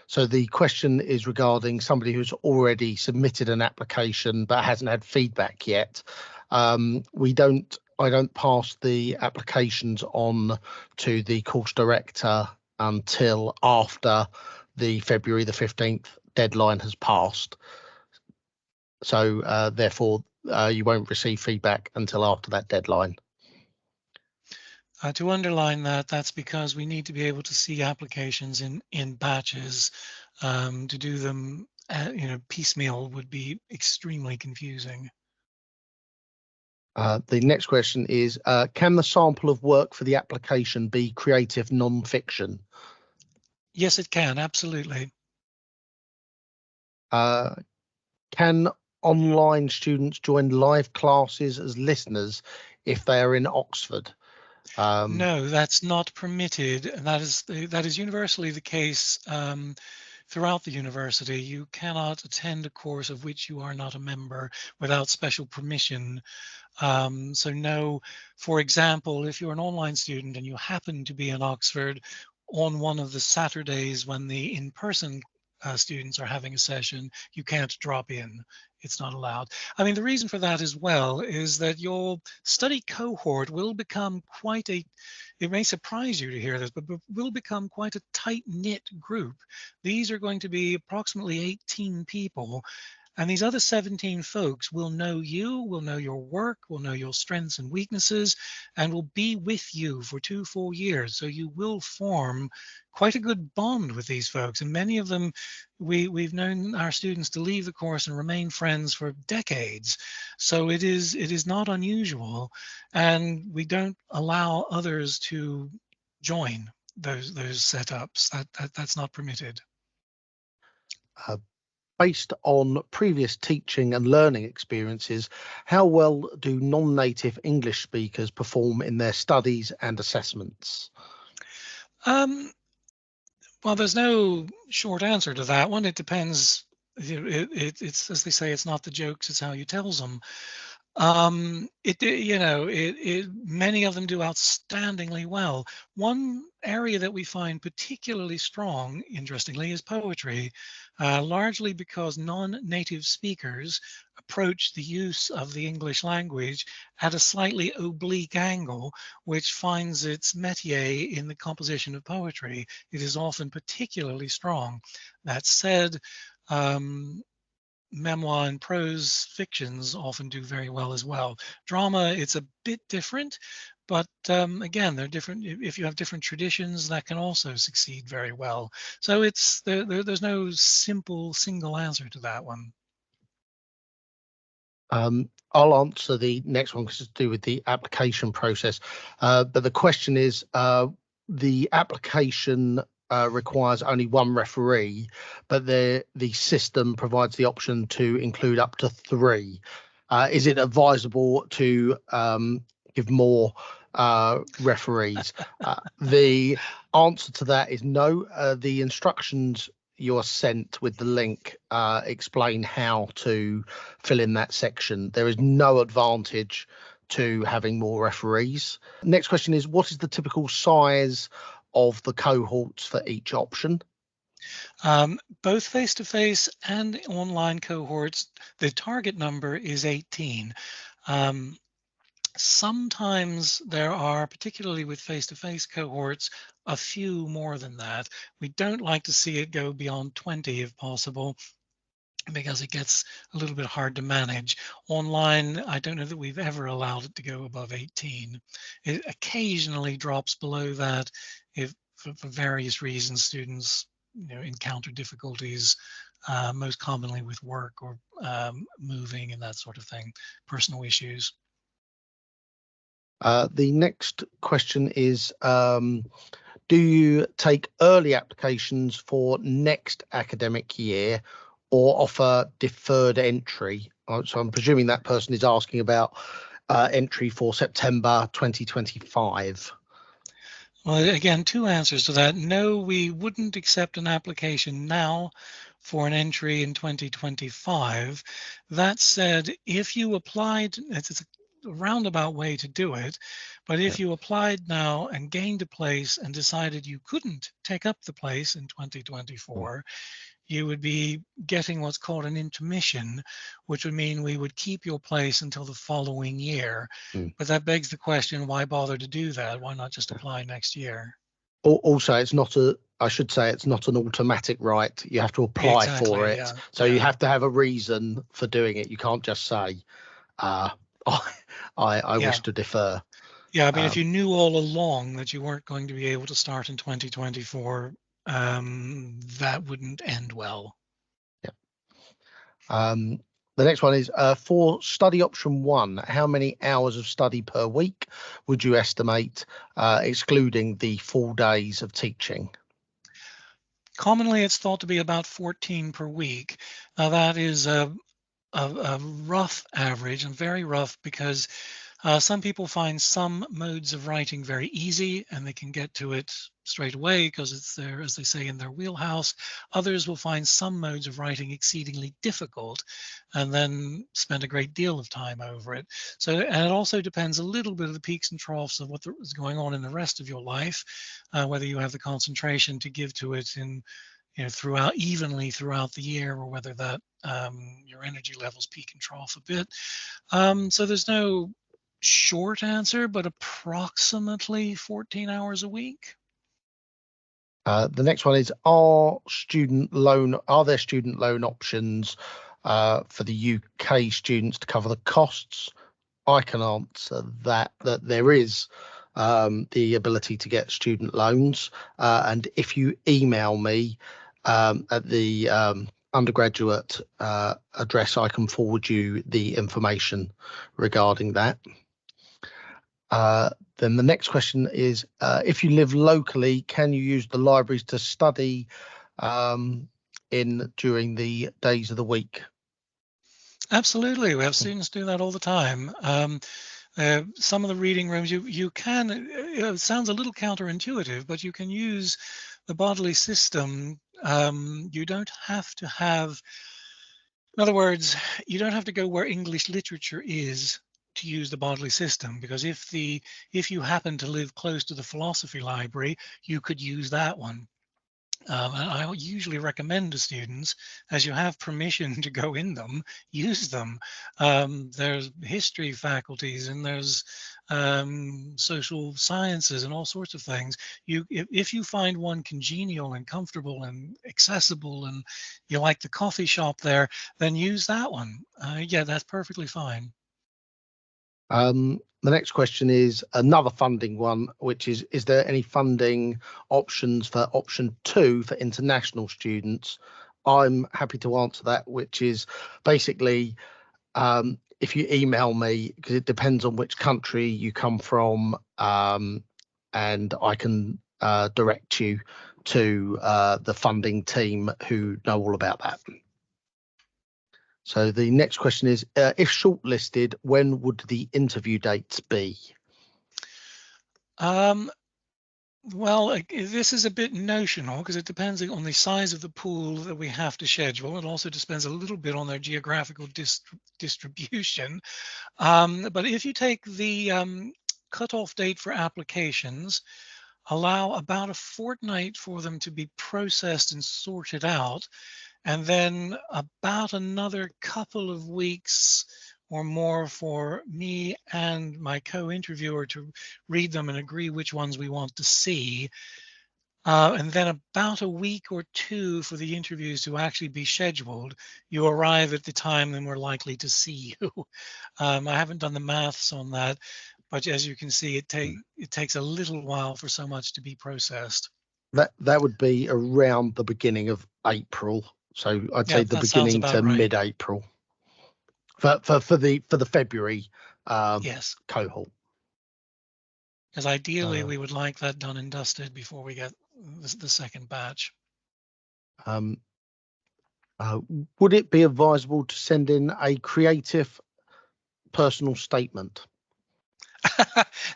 so the question is regarding somebody who's already submitted an application but hasn't had feedback yet. I don't pass the applications on to the course director until after the February the 15th deadline has passed. So therefore, you won't receive feedback until after that deadline. To underline that, that's because we need to be able to see applications in batches. To do them, piecemeal would be extremely confusing. The next question is, can the sample of work for the application be creative non-fiction? Yes, it can, absolutely. Can online students join live classes as listeners if they are in Oxford? No, that's not permitted, and that is universally the case throughout the university. You cannot attend a course of which you are not a member without special permission. So no, for example, if you're an online student and you happen to be in Oxford on one of the Saturdays when the in-person students are having a session, you can't drop in. It's not allowed. I mean, the reason for that as well is that your study cohort will become it may surprise you to hear this, but will become quite a tight-knit group. These are going to be approximately 18 people, and these other 17 folks will know you, will know your work, will know your strengths and weaknesses, and will be with you for 2 full years. So you will form quite a good bond with these folks. And many of them, we've known our students to leave the course and remain friends for decades. So it is not unusual. And we don't allow others to join those setups. That's not permitted. Uh, Based on previous teaching and learning experiences, how well do non-native English speakers perform in their studies and assessments? Um, Well, there's no short answer to that one. It depends. It's as they say, it's not the jokes, it's how you tells them. Many of them do outstandingly well. One area that we find particularly strong, interestingly, is poetry, largely because non-native speakers approach the use of the English language at a slightly oblique angle, which finds its métier in the composition of poetry. It is often particularly strong. That said, um, memoir and prose fictions often do very well as well. Drama, it's a bit different, but again, they're different. If you have different traditions, that can also succeed very well. So there's no simple single answer to that one. I'll answer the next one because it's to do with the application process. But the question is, the application requires only one referee, but the system provides the option to include up to three. Is it advisable to give more referees? The answer to that is no. The instructions you're sent with the link explain how to fill in that section. There is no advantage to having more referees. Next question is, what is the typical size of the cohorts for each option? Both face-to-face and online cohorts, the target number is 18. Sometimes there are, particularly with face-to-face cohorts, a few more than that. We don't like to see it go beyond 20 if possible, because it gets a little bit hard to manage. Online, I don't know that we've ever allowed it to go above 18. It occasionally drops below that if for various reasons students encounter difficulties, most commonly with work or moving and that sort of thing, personal issues. The next question is, do you take early applications for next academic year or offer deferred entry? So I'm presuming that person is asking about entry for September 2025. Well, again, two answers to that. No, we wouldn't accept an application now for an entry in 2025. That said, if you applied, it's a roundabout way to do it, but if you applied now and gained a place and decided you couldn't take up the place in 2024, you would be getting what's called an intermission, which would mean we would keep your place until the following year. Mm. But that begs the question, why bother to do that? Why not just apply next year? Also, it's not I should say it's not an automatic right. You have to apply for Exactly. it. Yeah. So you have to have a reason for doing it. You can't just say, uh, I Yeah. wish to defer. Yeah. I mean, if Um, you knew all along that you weren't going to be able to start in 2024, that wouldn't end well. yeah. The next one is for study option 1, how many hours of study per week would you estimate, excluding the full days of teaching? Commonly, it's thought to be about 14 per week. Now, that is a rough average, and very rough because some people find some modes of writing very easy and they can get to it straight away because it's there, as they say, in their wheelhouse. Others will find some modes of writing exceedingly difficult and then spend a great deal of time over it. So, and it also depends a little bit of the peaks and troughs of what is going on in the rest of your life, whether you have the concentration to give to it in throughout evenly throughout the year, or whether that your energy levels peak and trough a bit. So there's no short answer, but approximately 14 hours a week. The next one is, are there student loan options for the UK students to cover the costs? I can answer that there is the ability to get student loans. And if you email me at the undergraduate address, I can forward you the information regarding that. Then the next question is, if you live locally, can you use the libraries to study in during the days of the week? Absolutely, we have students do that all the time. Some of the reading rooms you can. It sounds a little counterintuitive, but you can use the bodily system. You don't have to have. In other words, you don't have to go where English literature is to use the bodily system, because if you happen to live close to the philosophy library, you could use that one. And I usually recommend to students, as you have permission to go in them, use them. There's history faculties and there's social sciences and all sorts of things. If you find one congenial and comfortable and accessible, and you like the coffee shop there, then use that one. Yeah, that's perfectly fine. The next question is another funding one, which is there any funding options for option 2 for international students? I'm happy to answer that, which is basically if you email me, because it depends on which country you come from, and I can direct you to the funding team who know all about that. So the next question is, if shortlisted, when would the interview dates be? Um, Well, this is a bit notional because it depends on the size of the pool that we have to schedule. It also depends a little bit on their geographical distribution. But if you take the cutoff date for applications, allow about a fortnight for them to be processed and sorted out, and then about another couple of weeks or more for me and my co-interviewer to read them and agree which ones we want to see. And then about a week or two for the interviews to actually be scheduled. You arrive at the time then we're likely to see you. I haven't done the maths on that, but as you can see, it takes a little while for so much to be processed. That would be around the beginning of April. So I'd Yeah, say the that sounds beginning about to right. mid-April for the February Yes, cohort. because ideally Uh, we would like that done and dusted before we get the second batch. um, uh, would it be advisable to send in a creative personal statement?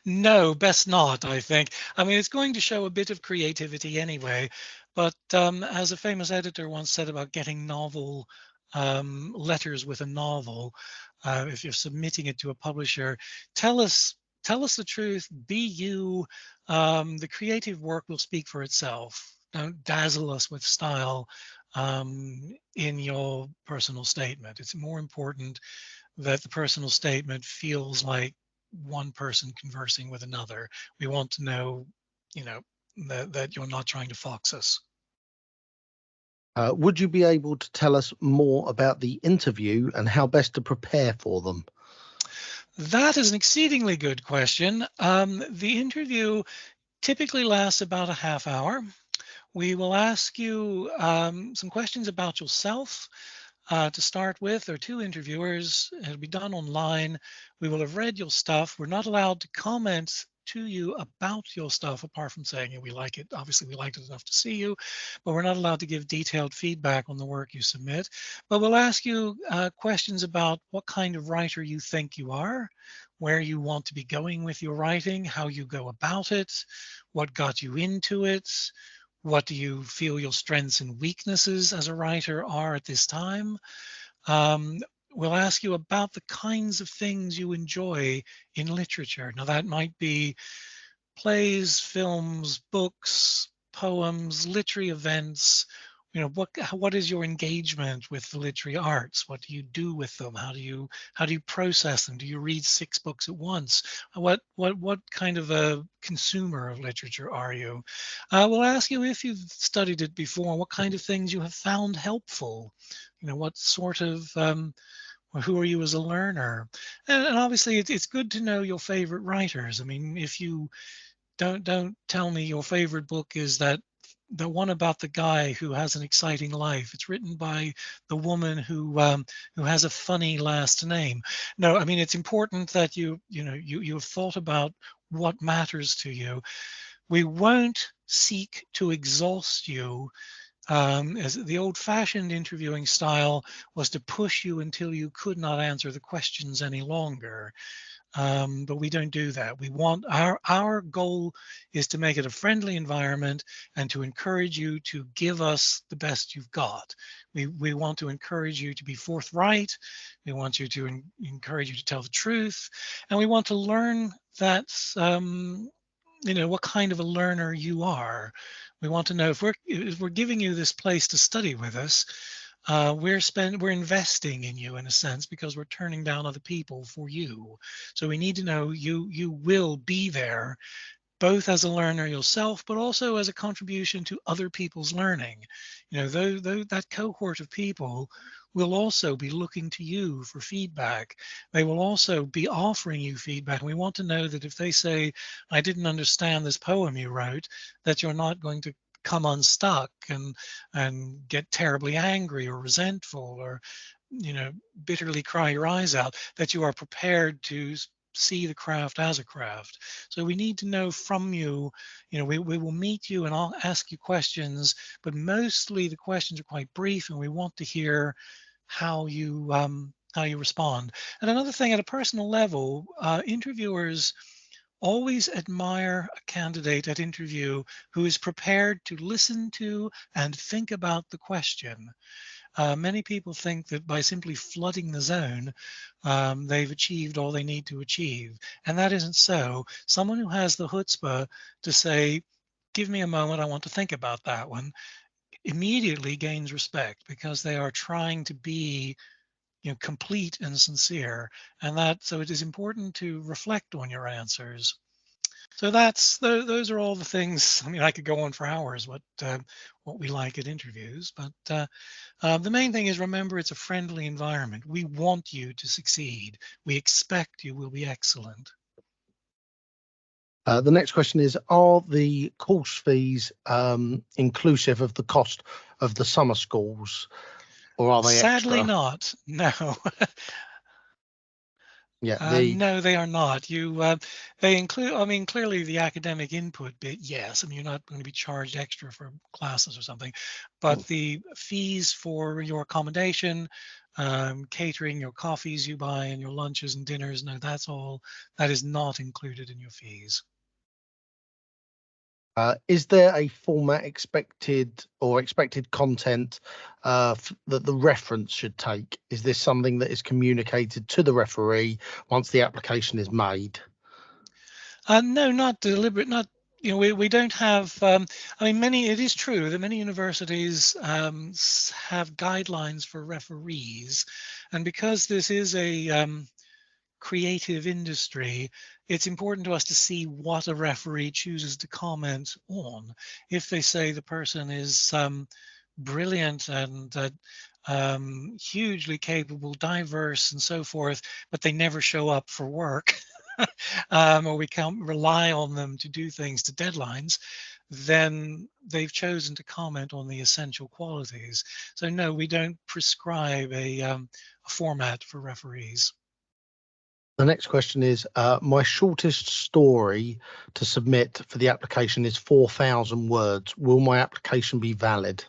No, best not, I think. I mean, it's going to show a bit of creativity anyway, but as a famous editor once said about getting novel letters with a novel, if you're submitting it to a publisher, tell us tell us the truth, be you. The creative work will speak for itself. Don't dazzle us with style in your personal statement. It's more important that the personal statement feels like one person conversing with another. We want to know, you know, that you're not trying to fox us. Would you be able to tell us more about the interview and how best to prepare for them? That is an exceedingly good question. The interview typically lasts about a half hour. We will ask you some questions about yourself. To start with, there are two interviewers. It'll be done online. We will have read your stuff. We're not allowed to comment to you about your stuff apart from saying we like it. Obviously, we liked it enough to see you, but we're not allowed to give detailed feedback on the work you submit. But we'll ask you questions about what kind of writer you think you are, where you want to be going with your writing, how you go about it, what got you into it, what do you feel your strengths and weaknesses as a writer are at this time? Um, we'll ask you about the kinds of things you enjoy in literature. Now, that might be plays, films, books, poems, literary events. You know, what is your engagement with the literary arts? What do you do with them? How do you process them? Do you read six books at once? What kind of a consumer of literature are you? We'll ask you if you've studied it before. What kind of things you have found helpful? You know, what sort of who are you as a learner? And obviously, it's good to know your favorite writers. I mean, if you don't tell me your favorite book is that the one about the guy who has an exciting life. It's written by the woman who has a funny last name. No, I mean it's important that you have thought about what matters to you. We won't seek to exhaust you. As the old-fashioned interviewing style was to push you until you could not answer the questions any longer. But we don't do that. We want our goal is to make it a friendly environment and to encourage you to give us the best you've got. We want to encourage you to be forthright. We want you to encourage you to tell the truth, and we want to learn that what kind of a learner you are. We want to know if we're giving you this place to study with us, we're investing in you in a sense because we're turning down other people for you. So we need to know you will be there both as a learner yourself, but also as a contribution to other people's learning. You know, though that cohort of people will also be looking to you for feedback. They will also be offering you feedback. And we want to know that if they say, I didn't understand this poem you wrote, that you're not going to come unstuck and get terribly angry or resentful or bitterly cry your eyes out, that you are prepared to see the craft as a craft. So we need to know from you, we will meet you and I'll ask you questions, but mostly the questions are quite brief and we want to hear how you respond. And another thing at a personal level, interviewers Always admire a candidate at interview who is prepared to listen to and think about the question. Many people think that by simply flooding the zone, they've achieved all they need to achieve. And that isn't so. Someone who has the chutzpah to say, give me a moment, I want to think about that one, immediately gains respect because they are trying to be complete and sincere. And that, so it is important to reflect on your answers. So those are all the things. I mean, I could go on for hours what we like at interviews, but the main thing is remember it's a friendly environment. We want you to succeed. We expect you will be excellent. The next question is, are the course fees inclusive of the cost of the summer schools, or are they Sadly extra? not. No. Yeah, No, they are not. They include, I mean, clearly the academic input bit, yes. I mean, you're not going to be charged extra for classes or something, but the fees for your accommodation, catering, your coffees you buy and your lunches and dinners, no, that is not included in your fees. is there a format expected or expected content that the reference should take? Is this something that is communicated to the referee once the application is made? No, not deliberate, not, we don't have, I mean, it is true that many universities have guidelines for referees. And because this is a creative industry, it's important to us to see what a referee chooses to comment on. If they say the person is brilliant and hugely capable, diverse, and so forth, but they never show up for work, or we can't rely on them to do things to deadlines, then they've chosen to comment on the essential qualities. So no, we don't prescribe a format for referees. The next question is, my shortest story to submit for the application is 4,000 words. Will my application be valid?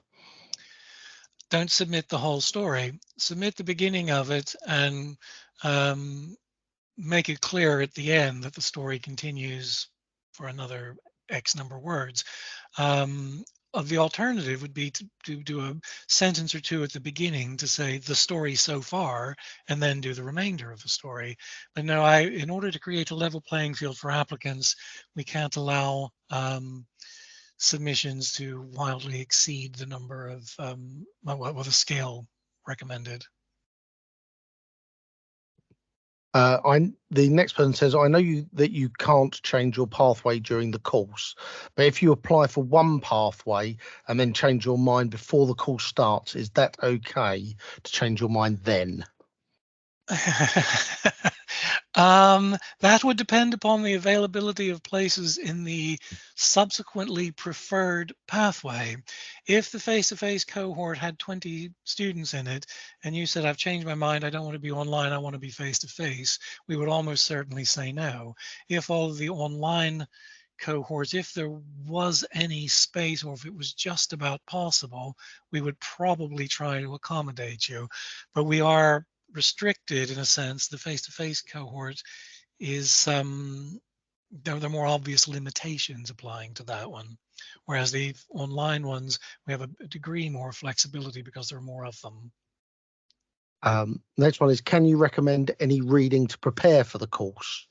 Don't submit the whole story. Submit the beginning of it and um, make it clear at the end that the story continues for another X number of words. Of the alternative would be to do a sentence or two at the beginning to say the story so far, and then do the remainder of the story. But no, in order to create a level playing field for applicants, we can't allow submissions to wildly exceed the number of the scale recommended. The next person says, I know that you can't change your pathway during the course, but if you apply for one pathway and then change your mind before the course starts, is that okay to change your mind then? That would depend upon the availability of places in the subsequently preferred pathway. If the face-to-face cohort had 20 students in it, and you said, I've changed my mind, I don't want to be online, I want to be face-to-face, we would almost certainly say no. If all of the online cohorts, if there was any space or if it was just about possible, we would probably try to accommodate you. But we are restricted in a sense. The face-to-face cohort is there are more obvious limitations applying to that one, whereas the online ones we have a degree more flexibility because there are more of them. Next one is, can you recommend any reading to prepare for the course?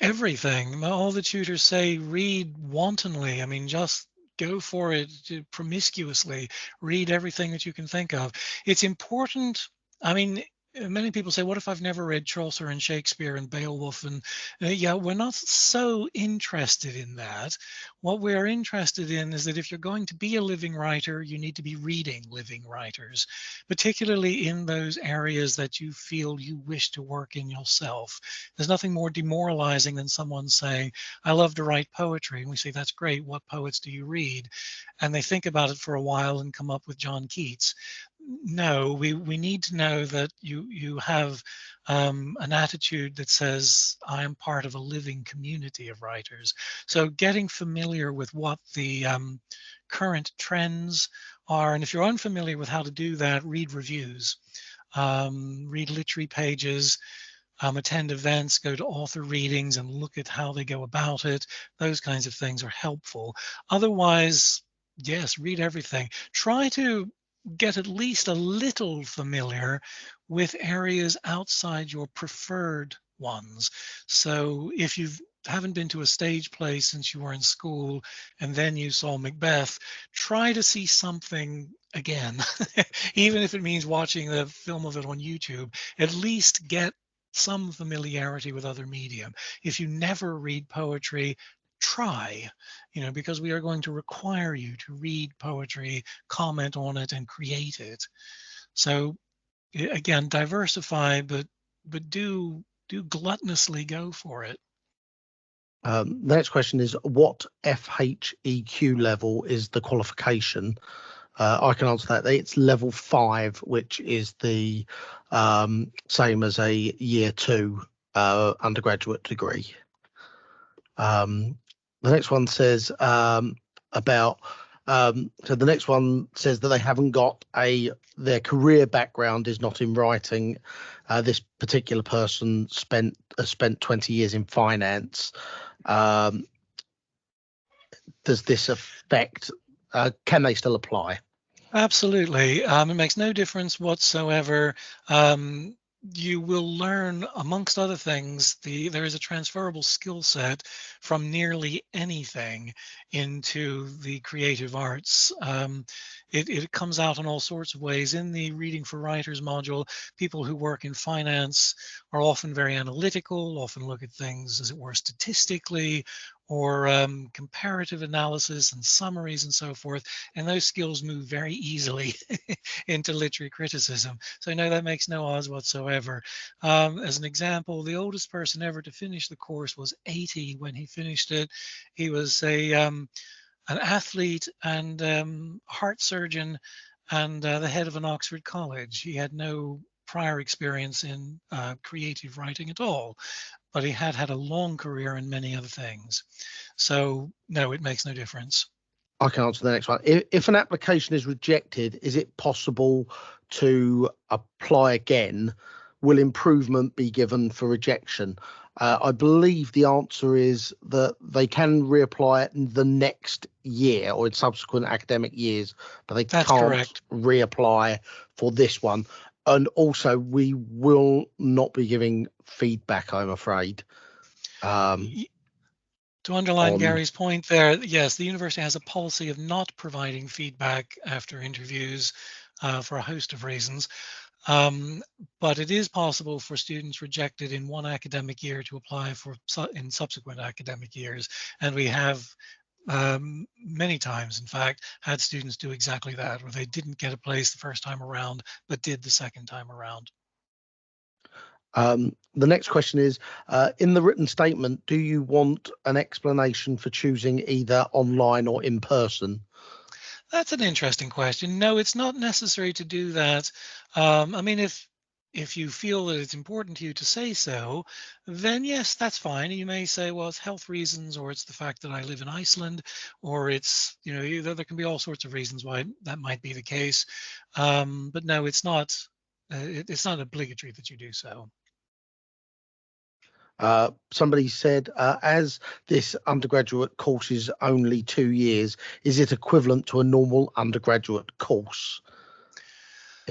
Everything. All the tutors say read wantonly. I mean, just go for it promiscuously. Read everything that you can think of. It's important. I mean, many people say, what if I've never read Chaucer and Shakespeare and Beowulf? And yeah, we're not so interested in that. What we're interested in is that if you're going to be a living writer, you need to be reading living writers, particularly in those areas that you feel you wish to work in yourself. There's nothing more demoralizing than someone saying, I love to write poetry. And we say, that's great. What poets do you read? And they think about it for a while and come up with John Keats. No, we need to know that you have an attitude that says, I am part of a living community of writers. So getting familiar with what the current trends are. And if you're unfamiliar with how to do that, read reviews, read literary pages, attend events, go to author readings and look at how they go about it. Those kinds of things are helpful. Otherwise, yes, read everything. Try to get at least a little familiar with areas outside your preferred ones. So if you haven't been to a stage play since you were in school and then you saw Macbeth, try to see something again, even if it means watching the film of it on YouTube. At least get some familiarity with other medium. If you never read poetry, try, because we are going to require you to read poetry, comment on it, and create it. So again, diversify, but do gluttonously go for it. The next question is, what FHEQ level is the qualification? I can answer that. It's level 5, which is the same as a year 2 undergraduate degree. The next one says about so the next one says that they haven't got their career background is not in writing. This particular person has spent 20 years in finance. Does this affect? Can they still apply? Absolutely. It makes no difference whatsoever. You will learn, amongst other things, there is a transferable skill set from nearly anything into the creative arts. It comes out in all sorts of ways. In the Reading for Writers module, people who work in finance are often very analytical, often look at things, as it were, statistically, or comparative analysis and summaries and so forth. And those skills move very easily into literary criticism. So no, that makes no odds whatsoever. As an example, the oldest person ever to finish the course was 80 when he finished it. He was an athlete and heart surgeon and the head of an Oxford college. He had no prior experience in creative writing at all, but he had had a long career in many other things. So no, it makes no difference. I can answer the next one. If an application is rejected, is it possible to apply again? Will improvement be given for rejection? I believe the answer is that they can reapply it the next year or in subsequent academic years, but they That's can't correct. reapply for this one. And also, we will not be giving feedback, I'm afraid, To underline on. Gary's point there, yes, the university has a policy of not providing feedback after interviews for a host of reasons. But it is possible for students rejected in one academic year to apply in subsequent academic years. And we have many times, in fact, had students do exactly that, where they didn't get a place the first time around, but did the second time around. The next question is, in the written statement, do you want an explanation for choosing either online or in person? That's an interesting question. No, it's not necessary to do that. I mean, if you feel that it's important to you to say so, then yes, that's fine. You may say, well, it's health reasons, or it's the fact that I live in Iceland, or it's, there can be all sorts of reasons why that might be the case. But no, it's not. It's not obligatory that you do so. Somebody said, as this undergraduate course is only 2 years, is it equivalent to a normal undergraduate course?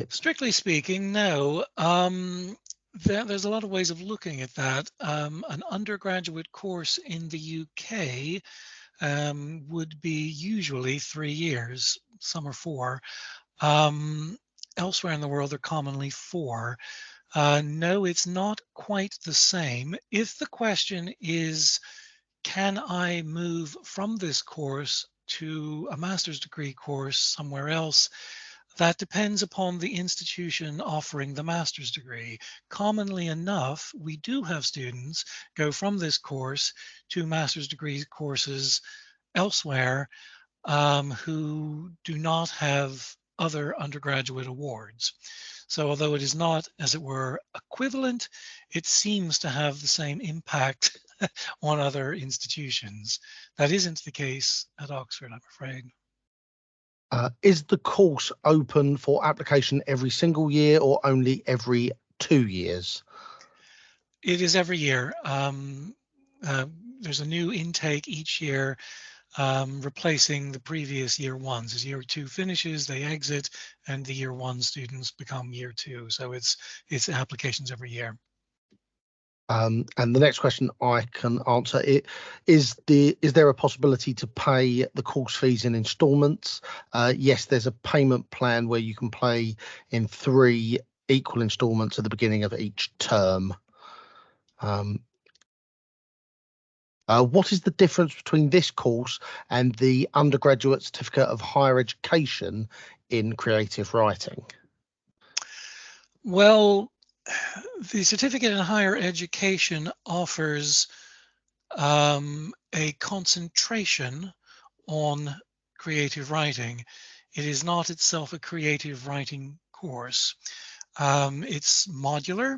Strictly speaking, no. There's a lot of ways of looking at that. An undergraduate course in the UK would be usually 3 years. Some are 4. Elsewhere in the world, they're commonly 4. No, it's not quite the same. If the question is, can I move from this course to a master's degree course somewhere else? That depends upon the institution offering the master's degree. Commonly enough, we do have students go from this course to master's degree courses elsewhere who do not have other undergraduate awards. So although it is not, as it were, equivalent, it seems to have the same impact on other institutions. That isn't the case at Oxford, I'm afraid. Is the course open for application every single year or only every 2 years? It is every year. There's a new intake each year, replacing the previous year ones. As year two finishes, they exit, and the year one students become year two. So it's applications every year. And the next question I can answer it is there a possibility to pay the course fees in instalments? Yes, there's a payment plan where you can pay in 3 equal instalments at the beginning of each term. What is the difference between this course and the undergraduate certificate of higher education in creative writing? Well, the certificate in higher education offers a concentration on creative writing. It is not itself a creative writing course. It's modular,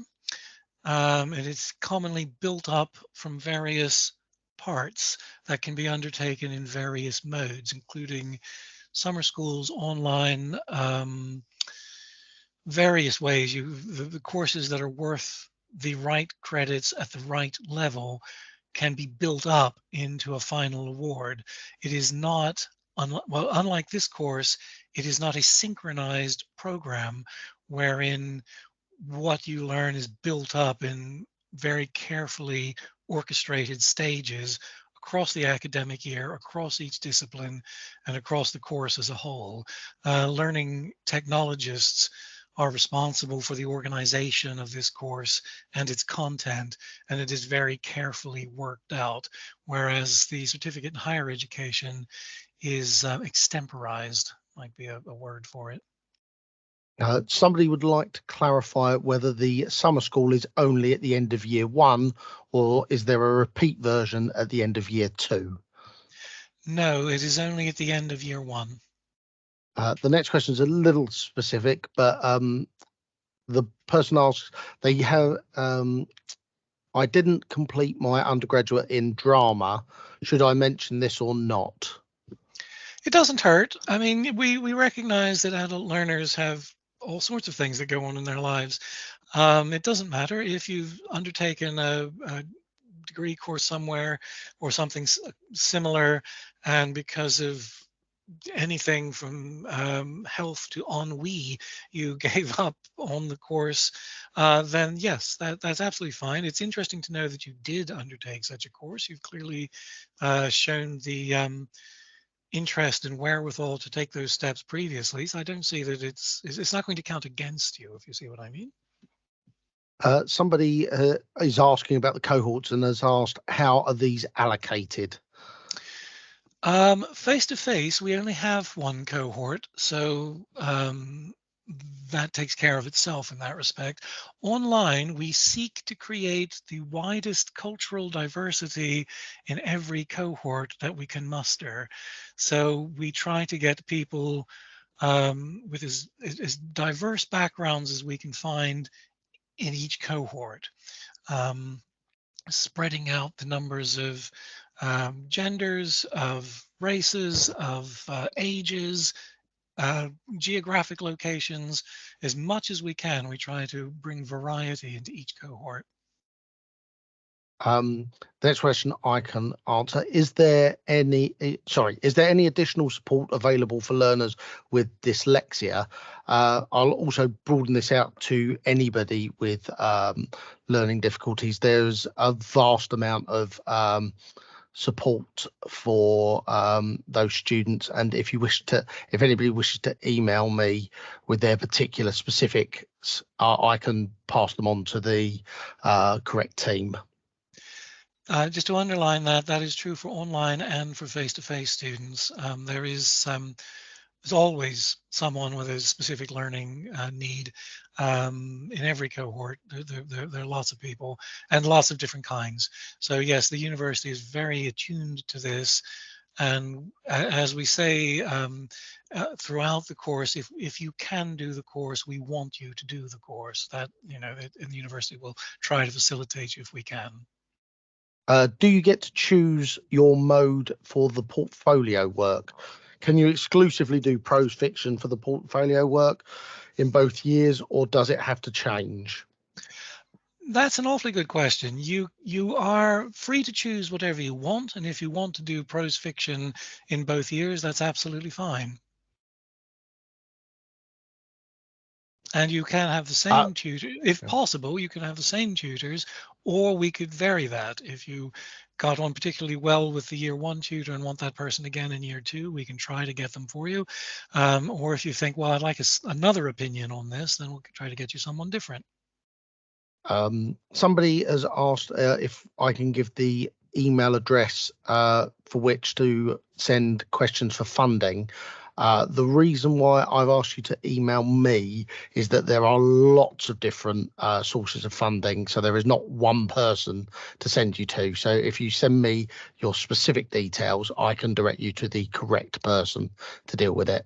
and it's commonly built up from various parts that can be undertaken in various modes, including summer schools, online, various ways. The courses that are worth the right credits at the right level can be built up into a final award. It is not, unlike this course, it is not a synchronized program wherein what you learn is built up in very carefully orchestrated stages across the academic year, across each discipline, and across the course as a whole. Learning technologists are responsible for the organization of this course and its content, and it is very carefully worked out, whereas the certificate in higher education is extemporized, might be a word for it. Somebody would like to clarify whether the summer school is only at the end of year 1, or is there a repeat version at the end of year 2? No, it is only at the end of year 1. The next question is a little specific, but the person asks, they have, I didn't complete my undergraduate in drama. Should I mention this or not? It doesn't hurt. I mean, we recognize that adult learners have all sorts of things that go on in their lives. It doesn't matter if you've undertaken a degree course somewhere or something similar, and because of anything from health to ennui, you gave up on the course, then yes, that's absolutely fine. It's interesting to know that you did undertake such a course. You've clearly shown the interest and wherewithal to take those steps previously. So I don't see that it's not going to count against you, if you see what I mean. Somebody is asking about the cohorts and has asked, how are these allocated? Face to face, we only have one cohort, so that takes care of itself in that respect. Online, we seek to create the widest cultural diversity in every cohort that we can muster. So we try to get people with as diverse backgrounds as we can find in each cohort, um, spreading out the numbers of genders, of races, of ages, geographic locations. As much as we can, we try to bring variety into each cohort. The next question I can answer, is there any additional support available for learners with dyslexia? I'll also broaden this out to anybody with learning difficulties. There's a vast amount of support for those students, and if anybody wishes to email me with their particular specifics, I can pass them on to the correct team. Just to underline that, that is true for online and for face-to-face students. There's always someone with a specific learning need in every cohort. There are lots of people and lots of different kinds. So yes, the university is very attuned to this. And as we say throughout the course, if you can do the course, we want you to do the course. That, and the university will try to facilitate you if we can. Do you get to choose your mode for the portfolio work? Can you exclusively do prose fiction for the portfolio work in both years, or does it have to change? That's an awfully good question. You are free to choose whatever you want, and if you want to do prose fiction in both years, that's absolutely fine. And you can have the Uh, same tutor, if possible, you can have the same tutors, or we could vary that. If you got on particularly well with the year one tutor and want that person again in year two, we can try to get them for you. Or if you think, well, I'd like another opinion on this, then we'll try to get you someone different. Somebody has asked if I can give the email address for which to send questions for funding. The reason why I've asked you to email me is that there are lots of different sources of funding. So there is not one person to send you to. So if you send me your specific details, I can direct you to the correct person to deal with it.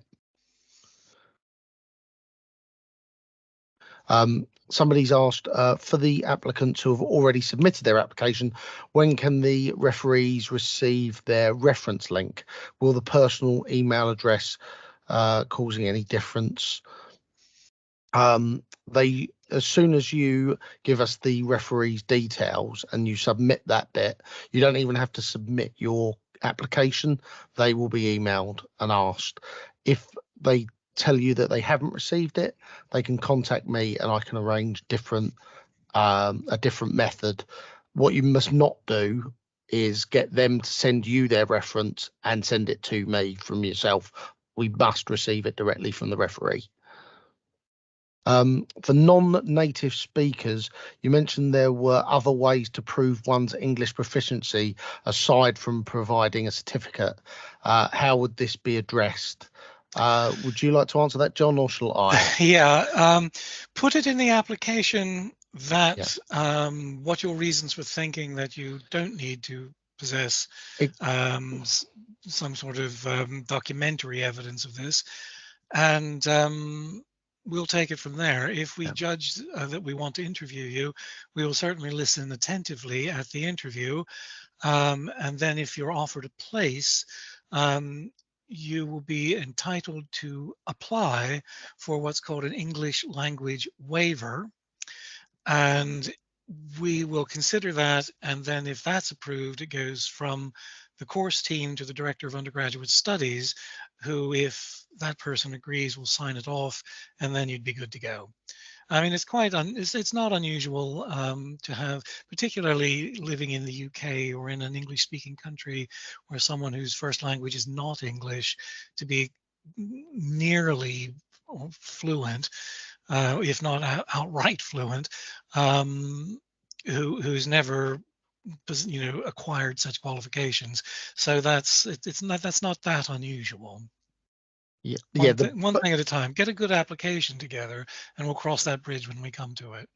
Somebody's asked for the applicants who have already submitted their application, when can the referees receive their reference link? Will the personal email address causing any difference? They, as soon as you give us the referee's details and you submit that bit, you don't even have to submit your application. They will be emailed and asked. If they tell you that they haven't received it, they can contact me and I can arrange a different method. What you must not do is get them to send you their reference and send it to me from yourself. We must receive it directly from the referee. For non-native speakers, you mentioned there were other ways to prove one's English proficiency aside from providing a certificate. How would this be addressed? Would you like to answer that, John, or shall I? Yeah, put it in the application Yeah. that what your reasons for thinking that you don't need to possess It, um, some sort of documentary evidence of this, and we'll take it from there. If we yeah. judge that we want to interview you, we will certainly listen attentively at the interview, and then if you're offered a place, um, you will be entitled to apply for what's called an English language waiver. And we will consider that. And then if that's approved, it goes from the course team to the director of undergraduate studies, who, if that person agrees, will sign it off, and then you'd be good to go. I mean, it's not unusual to have, particularly living in the UK or in an English-speaking country, where someone whose first language is not English, to be nearly fluent, if not outright fluent, um, who's never acquired such qualifications. So that's not that unusual. Yeah, yeah. One thing at a time. Get a good application together, and we'll cross that bridge when we come to it.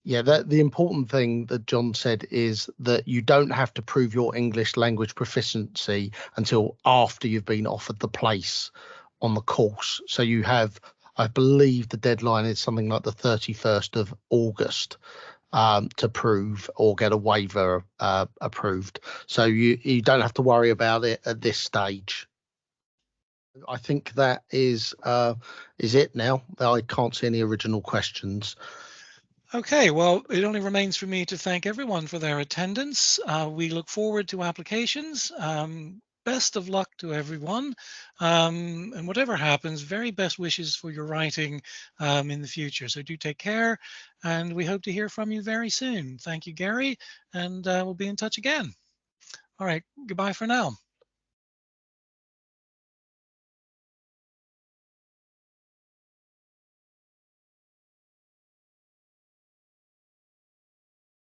Yeah, the important thing that John said is that you don't have to prove your English language proficiency until after you've been offered the place on the course. So you have, I believe the deadline is something like the 31st of August to prove or get a waiver approved. So you don't have to worry about it at this stage. I think that is it now. I can't see any original questions. Okay, well, it only remains for me to thank everyone for their attendance. We look forward to applications. Best of luck to everyone. And whatever happens, very best wishes for your writing in the future. So do take care, and we hope to hear from you very soon. Thank you, Gary, and we'll be in touch again. All right, goodbye for now.